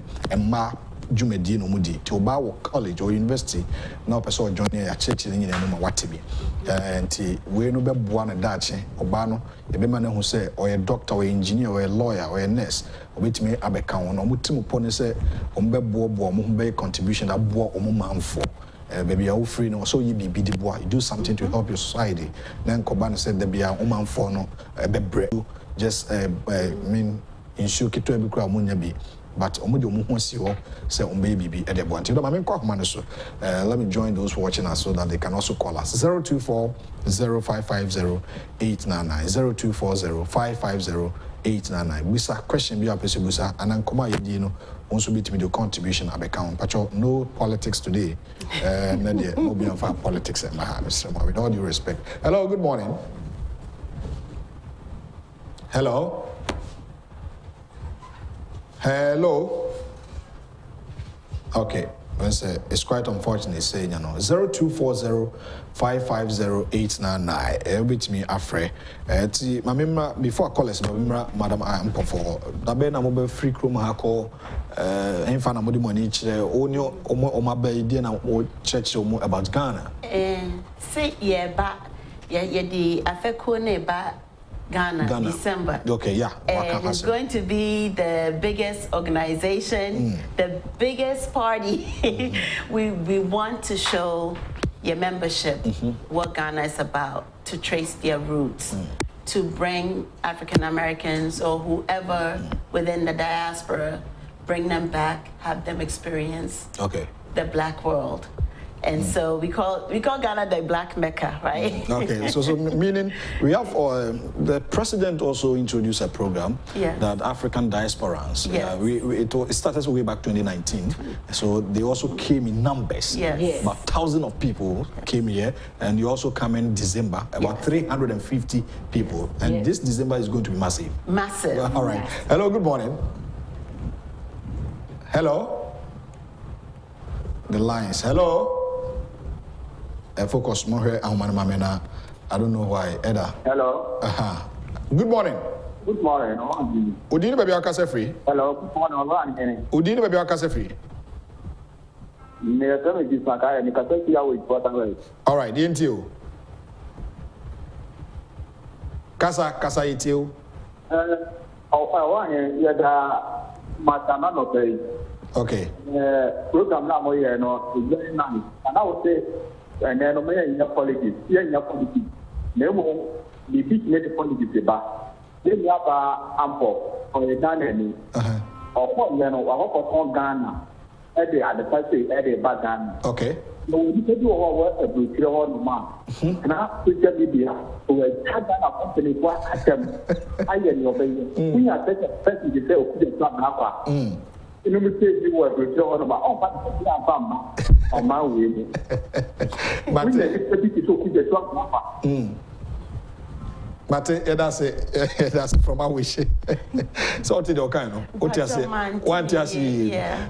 Jumedi no mudi to Obawo College or University now person join a church in the name of Watibi. And we no be buana dache Obano, a man who say or a doctor or engineer or a lawyer or a nurse or with me abeka or mutimu pony say umbe bobo mumbe contribution that bo omuman for. Baby, are free no, so you be the boy, you do something to help your society. Then Kobana said there be a woman for no just mean in shuki to every crowd munyabi. But let me join those watching us so that they can also call us. 024-0550-899. 024-0550-899. Bisa question be apese busa and then come you know also be to me the contribution of account. But no politics today. No be on politics at my house. With all due respect. Hello, good morning. Hello. Hello. Okay. It's quite unfortunate saying, 0240-550-899. With me, Afre. Before I call us, Madam, I am for Dabena mobile free crew hako. Infana modi money onyo oma idea na church about Ghana. Say yeah, but yeah, the afeko ne ba Ghana, December. Okay, yeah. And it's going to be the biggest organization, the biggest party. We want to show your membership what Ghana is about, to trace their roots, to bring African Americans or whoever within the diaspora, bring them back, have them experience the Black world. And so we call Ghana the Black Mecca, right? Okay, so meaning we have the president also introduced a program that African diasporans. It started way back 2019, so they also came in numbers. About 1,000 of people came here, and you also come in December, about 350 people, and this December is going to be massive. Massive. All right. Hello. Good morning. Hello. The lines. Hello. Focus more here. I don't know why. Eda. Hello. Good morning. Good morning. Udini baby akase free. Hello. Good morning. Udini baby akase free. All right. DNTO. Kasa itio. Okay. Program now is very nice. And I would say, and then in your politics, here in your politics, no, the big net politics about. Then you have ample for a Ghana, or what, you know, I hope on Ghana, at the first day, at the back Ghana. Okay. No, we can do our work at the Kiro man. And I social media, who has had a company for them. I am your baby. We are such a person to say, oh, the club now. You know, we say you were to show on about, oh, but on my way. But that's from our wish. So,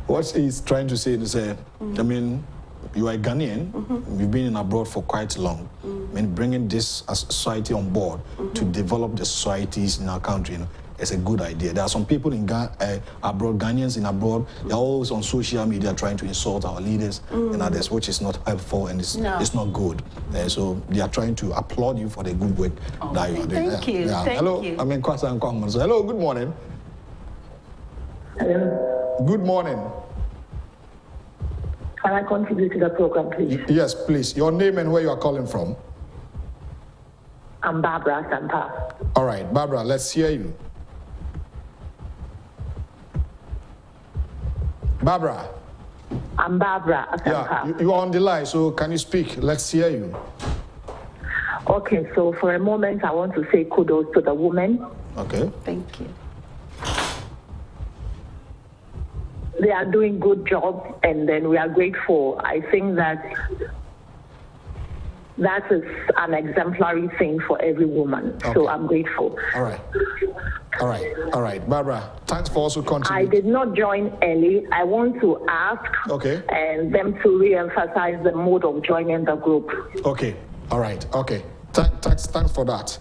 what he's trying to say is, I mean, you are Ghanaian, you've been abroad for quite long. I mean, bringing this society on board to develop the societies in our country, you know, it's a good idea. There are some people in abroad, Ghanaians in abroad, they're always on social media trying to insult our leaders and others, which is not helpful and it's not good. So they are trying to applaud you for the good work that you are doing. Thank you. Hello, I mean, so hello, good morning. Hello. Good morning. Can I contribute to the program, please? Yes, please. Your name and where you are calling from? I'm Barbara Sampa. All right, Barbara, let's hear you. Barbara. I'm Barbara Sampa. Yeah, you are on the line, so can you speak? Let's hear you. Okay, so for a moment, I want to say kudos to the women. Okay. Thank you. They are doing good job, and then we are grateful. I think that is an exemplary thing for every woman. Okay. So I'm grateful. All right. Barbara, thanks for also contributing. I did not join early. I want to ask and them to re-emphasize the mode of joining the group. Okay. All right. Okay. Thanks for that.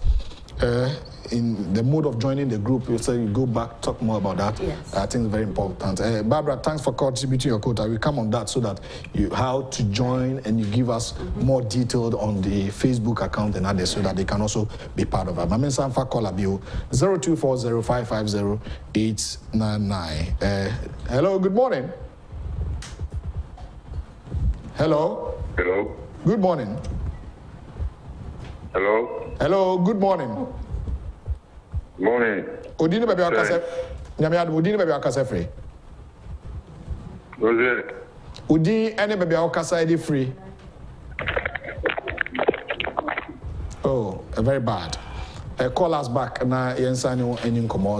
In the mode of joining the group, you say you go back, talk more about that. Yes. I think it's very important. Barbara, thanks for contributing your quota. We come on that so that how to join and you give us more detailed on the Facebook account and others so that they can also be part of it. My name is Sanfa Kolabio, 0240550899. Hello, good morning. Hello. Hello. Good morning. Hello. Hello, good morning. Morning. Udini baby akase. Nyamiadu udini baby akase free. Roger. Udi any baby akase edi free. Oh, very bad. Call us back na yensani any nkomo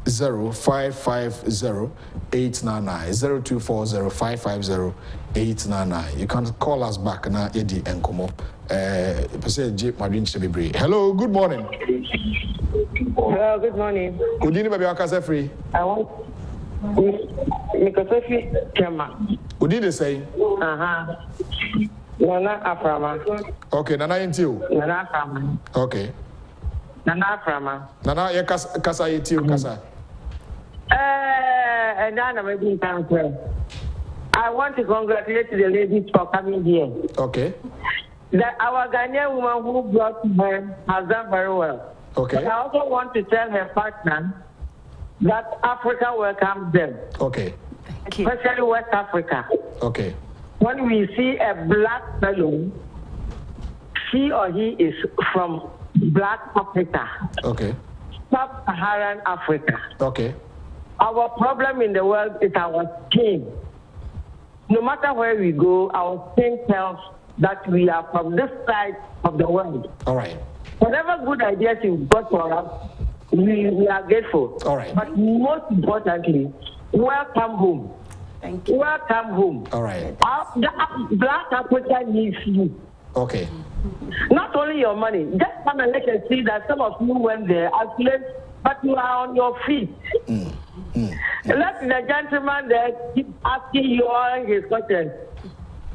0240550899 0240550899. You can call us back na edi nkomo. Hello, good morning. Hello, good morning. Udini baby akase free. I want Mikosofi Kema. Udini say? Nana Aframa. Okay, Nana Intio. Nana Aframa. Okay. Nana Aframa. Nana ye kasa Intio kasa. And Nana maybe I want to congratulate the ladies for coming here. Okay. that our Ghanaian woman who brought her has done very well. Okay. But I also want to tell her partner that Africa welcomes them. Okay. Especially West Africa. Okay. When we see a black fellow, she or he is from Black Africa. Okay. Sub-Saharan Africa. Okay. Our problem in the world is our skin. No matter where we go, our skin tells that we are from this side of the world. All right. Whatever good ideas you've got for us, we are grateful. All right. But most importantly, welcome home. Thank you. Welcome home. All right. Black Africa needs you. Okay. Not only your money. Just come and let us see that some of you went there as slaves, but you are on your feet. Let the gentleman there keep asking you all his questions.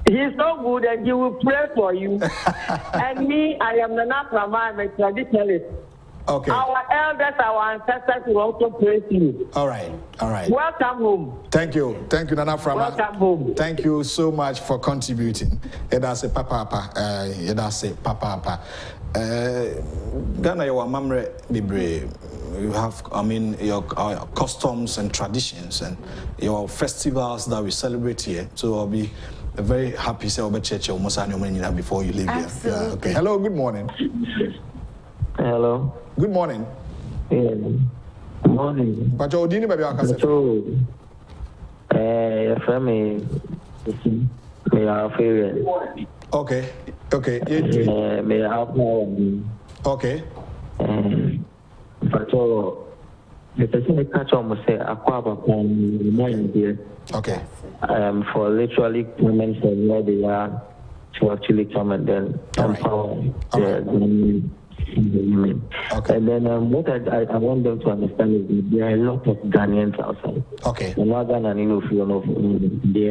He's so good and he will pray for you. And me, I am Nana Frama, I'm a traditionalist. Okay. Our elders, our ancestors will also pray to you. All right. All right. Welcome home. Thank you. Thank you, Nana Frama. Welcome home. Thank you so much for contributing. That's a papa. That's a papa. Ghana, your mamre bibre. You have, your customs and traditions and your festivals that we celebrate here. So I'll be very happy to say about church before you leave here. Yeah, okay. Hello, good morning. Hello. Good morning. Good morning. But you didn't maybe your friend me our favorite. Okay. Me our okay. But the person that catch on say aquaba here. Okay. For literally women from where they are to actually come and then empower the women. Okay. And then what I want them to understand is that there are a lot of Ghanaians outside. Okay. There are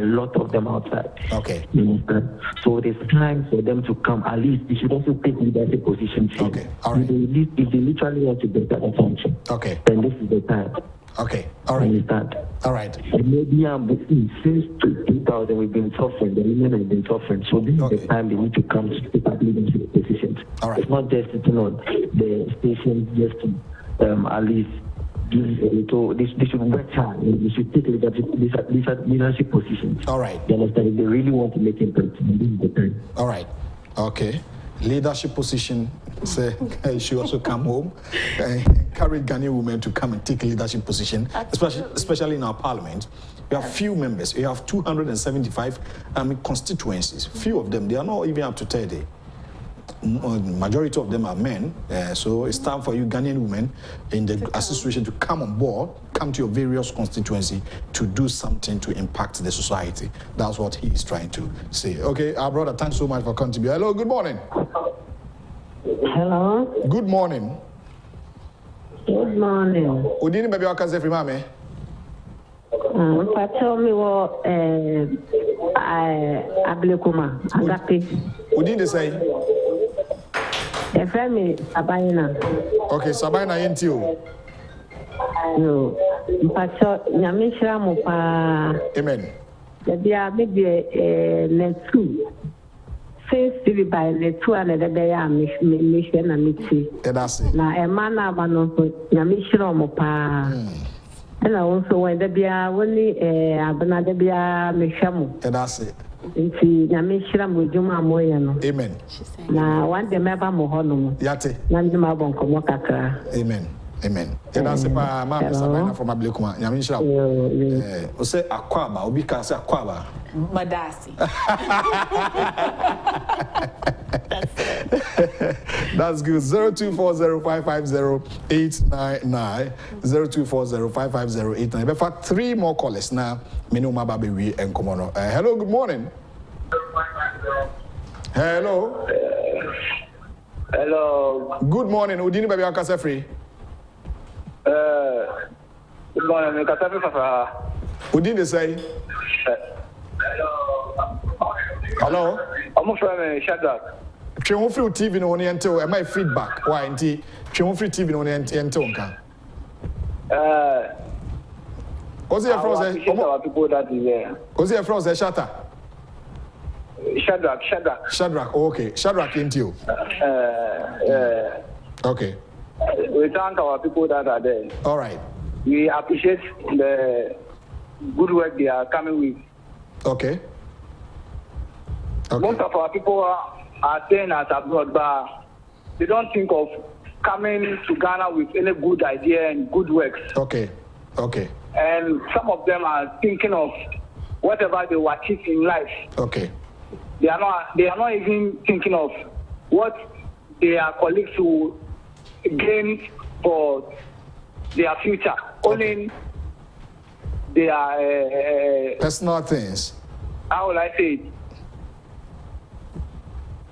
a lot of them outside. Okay. So it is time for them to come. At least they should also take leadership positions. Okay. All right. If they literally want to get that attention, okay, then this is the time. Okay. All right. Understand? All right. And maybe since 2000 we've been suffering. The women have been suffering. So this is the time they need to come to take up leadership positions. All right. It's not just sitting on the station just to at least give a little. They should work hard. They should take leadership positions. All right. You understand? If they really want to make impact, this is the time. All right. Okay. Leadership position. Say she also come home and encourage Ghanaian women to come and take a leadership position, especially in our parliament. We have few members. We have 275 constituencies. Few of them, they are not even up to 30. Majority of them are men. So it's time for you Ghanaian women in the association to come on board, come to your various constituency to do something to impact the society. That's what he is trying to say. Okay, our brother, thanks so much for contributing. Hello, good morning. Hello. Good morning. Good morning. Udini baby wakaze free mame. Tell me what Ablekuma Agape. Udini say. A friend Sabaina. Okay, Sabaina yentio. No. Pacho Nyamishra Mopa. Amen. There maybe Netu. Since to be by the 2 and the day I mission and meet. That's it. Now, a man of Yamishra Mopa. And also when the Bia only Abana de Bia Mishamu. That's it. Yamishra Mujuma Moyano. Amen. Now, one the Meba Mohono. Yate. Nandimabon Komokaka. Amen. Amen. That's it. Mama Sabina from Ablekuma. Yamishra. Say Aquaba. Obika say Aquaba. Madasi. That's good. 0240550899. 0240550899. But for 3 more callers now, Minuma Baby and Komono. Hello, good morning. Hello. Hello. Good morning. Udini Baby Akase free. Good morning. Akase Fafa. Udini say. Hello. I'm from Shadrach. Twin free TV no one until am I feedback? Why anti twin free TV no one until nka? What's your frozen? People that is there. What's your frozen shatter? Shadrach, okay. Shadrach into you. Okay. We thank our people that are there. All right. We appreciate the good work they are coming with. Okay. Most of our people are staying as abroad, but they don't think of coming to Ghana with any good idea and good works. Okay. And some of them are thinking of whatever they will achieve in life. Okay. They are not even thinking of what their colleagues will gain for their future. Only their personal things. How will I say it?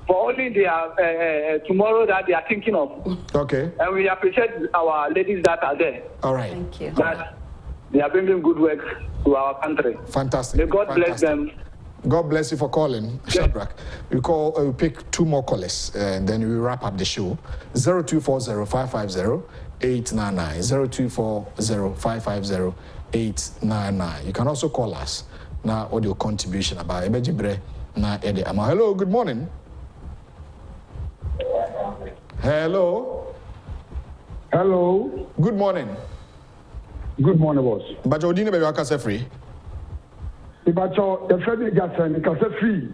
For only their tomorrow that they are thinking of. Okay. And we appreciate our ladies that are there. All right. Thank you. That they are bringing good work to our country. Fantastic. May God bless them. God bless you for calling, Shadrach. We pick two more callers, and then we wrap up the show. 0240-550-899. 0240-550-899. You can also call us now. Audio contribution about Ebejibre na Ede Ama. Hello, good morning. Hello. Good morning. Good morning, boss. But you didn't be your free. Ibacho, the Freddy Jackson, the free.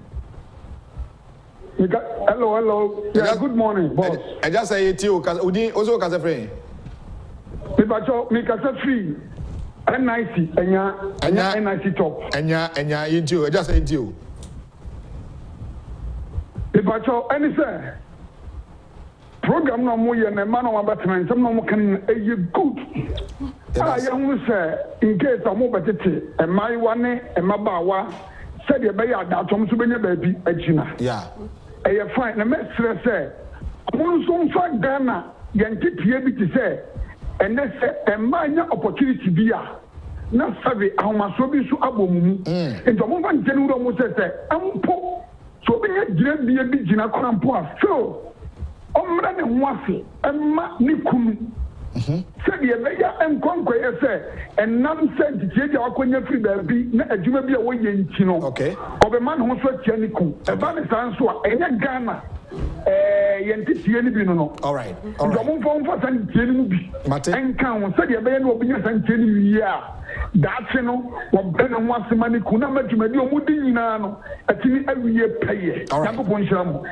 Hello. Yeah, good morning, boss. I just say it to you, because Udi also has a free. Ibacho, make us free. NIC, and NIC top. And ya, into I just say it to you. Ibacho, any say. Program no more and a man on batman, some no more can a good. I am say, in case I'm over it, and my one and my bawa said you bay at Tom Subina baby, a China. Yeah. I find a messenger say, I'm so far Ghana, Yankee Piabi to say, and they say, a minor opportunity be a not savvy, how much will be so abom. And the moment General Moses said, I'm poor, so being a big Gina Crampoa, so. Omra ne nwase emma ne kunu said ye beya enkonkwe ese enam said tieje akonya free baabi na adwuma bi a wo ye nti no okay obema ne ho so tia ne ku eba ne sanso a enya Ghana yenti tie ne bi no all right ndomo mfo san tie ne mu bi enkan won said ye beya ne obinya san tie ne wi a daate no wo bena nwase ma ne ku na madwuma bi o mu di nyina no atini awiye paye yakopon shiramu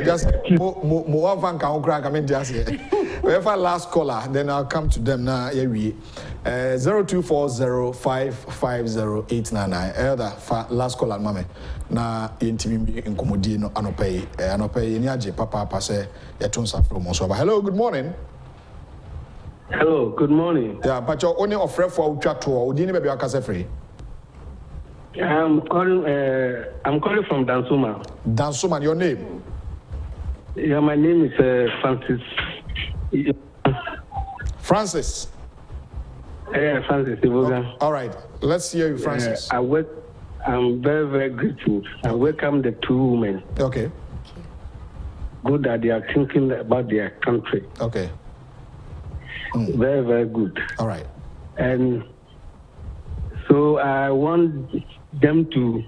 just mo van kan okra come just here we have last caller then I'll come to them now here we 0240-550-899 elder last caller mama na yentimi nkomodi no anopay ni age papa say yetonsa from so hello good morning. Hello, good morning. Yeah, but you're only offering for Ucha tour. Didn't maybe your free. I'm calling from Dansuma. Dansuma, your name? Yeah, my name is Francis. Francis. Yeah, Francis. All right, let's hear you, Francis. I'm very, very grateful. I welcome the two women. Okay. Good that they are thinking about their country. Okay. Very, very good. All right. And so I want them to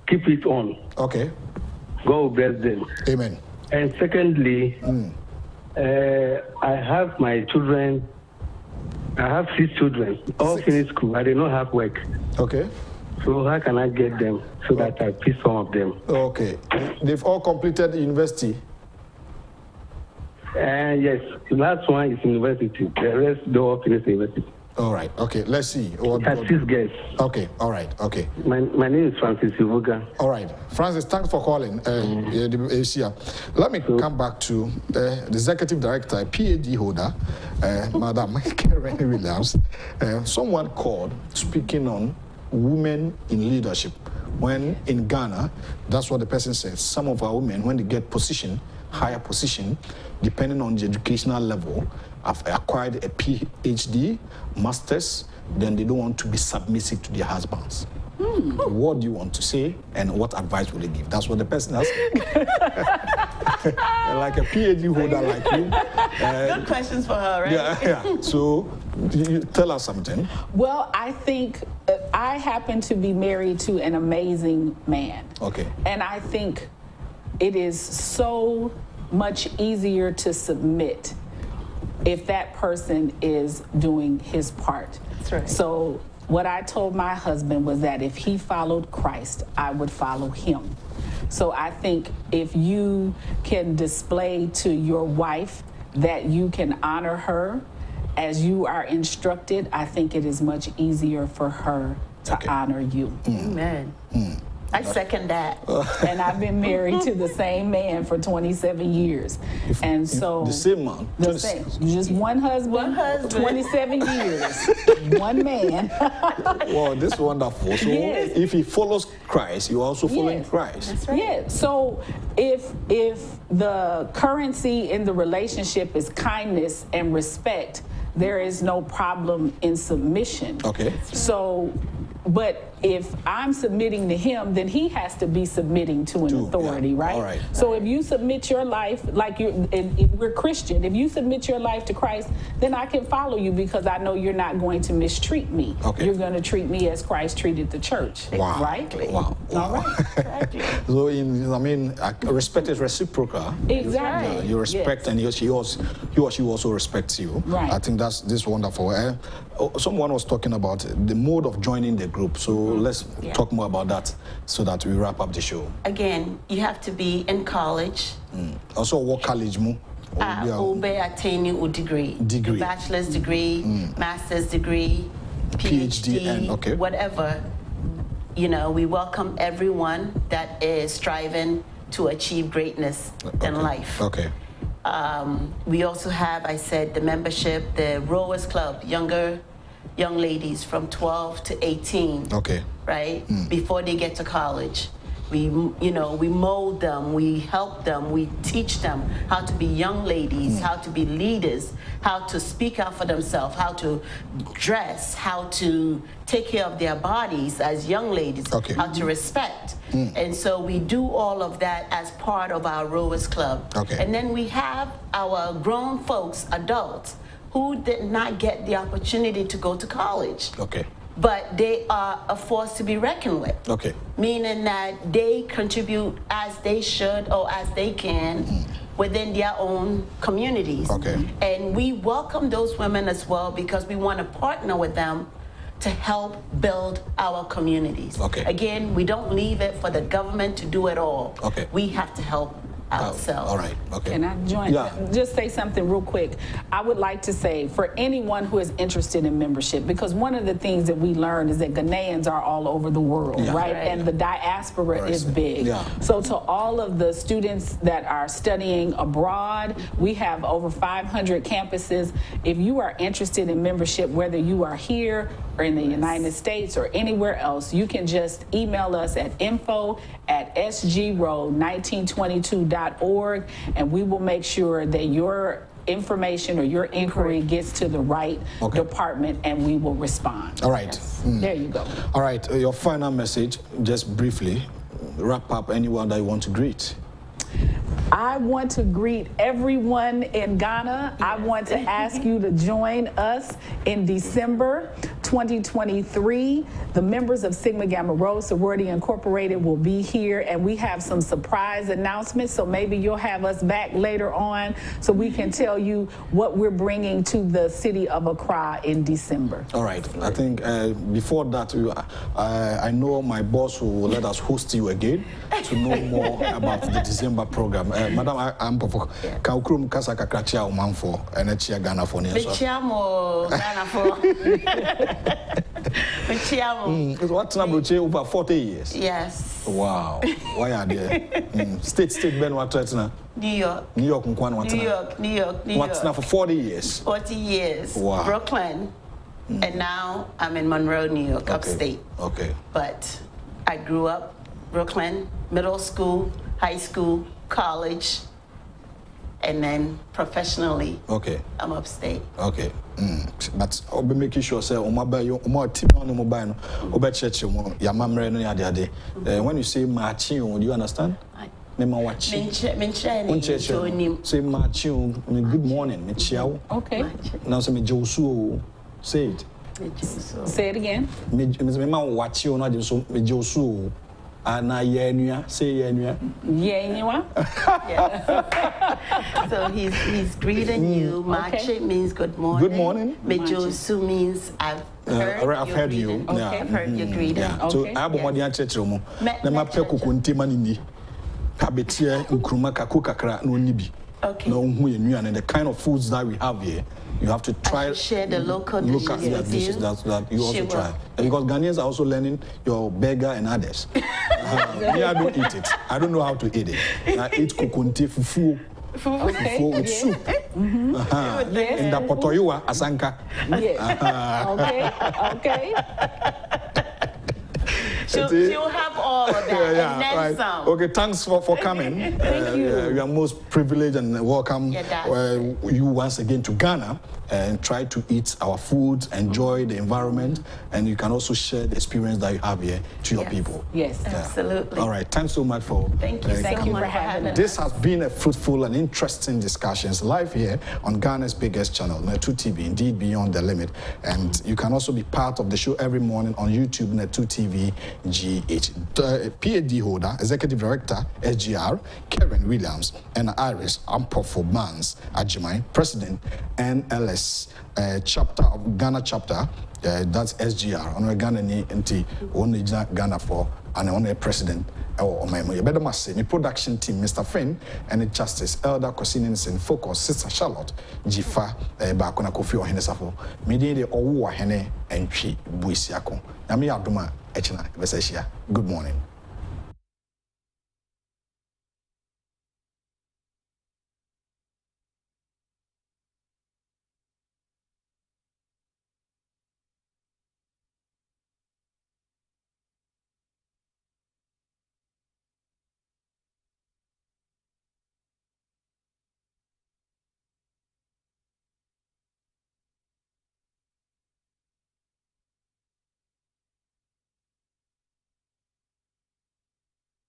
keep it on. Okay. God bless them. Amen. And secondly, I have my children. I have 6 children, all finished school. I did not have work. Okay. So how can I get them so that I pick some of them? Okay. They've all completed university. Yes, the last one is university. The rest they all finish university. All right. Okay. Let's see. That's 6 guys. Okay. All right. Okay. My name is Francis Ivuga. All right, Francis. Thanks for calling. Let me come back to the executive director, PhD holder, Madam Karen Williams. Someone called speaking on women in leadership. When in Ghana, that's what the person says. Some of our women, when they get higher position, depending on the educational level, have acquired a PhD, master's, then they don't want to be submissive to their husbands. What do you want to say, and what advice will you give? That's what the person has. like a PhD holder like you. Good questions for her, right? Yeah. So, you tell us something. Well, I think I happen to be married to an amazing man. Okay. And I think it is so much easier to submit if that person is doing his part. That's right. So what I told my husband was that if he followed Christ, I would follow him. So I think if you can display to your wife that you can honor her as you are instructed, I think it is much easier for her to honor you. Amen. I second that. And I've been married to the same man for 27 years. And so the same man? The same. Just one husband, 27 years. One man. Well, this is wonderful. So if he follows Christ, you also following Christ. That's right. Yeah. So if the currency in the relationship is kindness and respect, there is no problem in submission. Okay. So, but if I'm submitting to him, then he has to be submitting to an authority, right? All right. So if you submit your life, like if we're Christian, if you submit your life to Christ, then I can follow you because I know you're not going to mistreat me. Okay. You're going to treat me as Christ treated the church. Wow. Right? Wow. All right. So, respect is reciprocal. Exactly. You respect, and he or she also respects you. Right. I think this is wonderful. Someone was talking about the mode of joining the group. So let's talk more about that so that we wrap up the show. Again, you have to be in college. Also, what college mo? Attaining a degree. Bachelor's degree, master's degree, PhD, whatever. You know, we welcome everyone that is striving to achieve greatness in life. Okay. We also have, I said, the membership, the Rowers Club, young ladies from 12 to 18. Okay. Right? Before they get to college. We mold them, we help them, we teach them how to be young ladies, how to be leaders, how to speak out for themselves, how to dress, how to take care of their bodies as young ladies, how to respect. And so we do all of that as part of our Rowers Club. And then we have our grown folks, adults, who did not get the opportunity to go to college. But they are a force to be reckoned with. Meaning that they contribute as they should or as they can within their own communities. And we welcome those women as well because we want to partner with them to help build our communities. Again, we don't leave it for the government to do it all. We have to help ourselves. All right. Okay. Can I join? Yeah. Just say something real quick. I would like to say for anyone who is interested in membership, because one of the things that we learned is that Ghanaians are all over the world, right? And the diaspora is big. So to all of the students that are studying abroad, we have over 500 campuses. If you are interested in membership, whether you are here or in the United States or anywhere else, you can just email us at info@sgrow1922.org, and we will make sure that your information or your inquiry gets to the right department, and we will respond. All right. There you go. All right. Your final message, just briefly, wrap up anyone that you want to greet. I want to greet everyone in Ghana. I want to ask you to join us in December 2023. The members of Sigma Gamma Rho Sorority Incorporated will be here, and we have some surprise announcements, so maybe you'll have us back later on so we can tell you what we're bringing to the city of Accra in December. All right. I think before that, I know my boss will let us host you again to know more about the December program. Madam, I'm for Kaukrum Kasa Kakrachia Omanfo and Echia Ghana for Ghana for. What's number over 40 years? Yes. Wow. Why are they? State Ben Watretna? New York. New York. What's now for 40 years? 40 years. Wow. Brooklyn. And now I'm in Monroe, New York, upstate. But I grew up Brooklyn, middle school, high school, college, and then professionally, I'm upstate. But I'll be making sure say team on the mobile church when you say marching, do you understand? Mema wachi. Say machi. Good morning. Me chiao. Okay. Now say me josu. Say it. Say it again. Me wachi o na so me josu. Ana yenua. Say yenua. Yenua. So he's greeting you. Machi means good morning. Good morning. Me josu means I've heard you. Okay. I've heard your greeting. Yeah. So I have more than church room. Na ma pe kokunte manini. Kabetie nkruma kakra no nibi. Okay. No and the kind of foods that we have here, you have to try. Share the local dishes that you also try. And because Ghanaians are also learning your burger and others. Me, I don't eat it. I don't know how to eat it. I eat kokunte fufu. Fufu with soup. In the potoyua asanka. Yes. Okay. She'll have all of that and then some. Okay, thanks for coming. Thank you. You are most privileged and welcome you once again to Ghana and try to eat our food, enjoy the environment, and you can also share the experience that you have here to your people. Yes, absolutely. All right, thanks so much for thank you for having us. This has been a fruitful and interesting discussions live here on Ghana's biggest channel, Netu TV, indeed Beyond the Limit. And you can also be part of the show every morning on YouTube, Netu TV GH. PhD holder, Executive Director, SGR, Karen Williams, and Iris Ampofo Mans Agyapong, President, NLS chapter of Ghana chapter, that's SGR. On Ghana ni enti one Ghana for and on president. Or my better must say, my production team, Mr. Finn, and the Justice Elder Cosinensen Focus, Sister Charlotte, Jifa, Bakona Kofi or Henesafo, Midi de Owa Hene, and Chi Buisiako. Nami Abduma Echina, Vesasia. Good morning.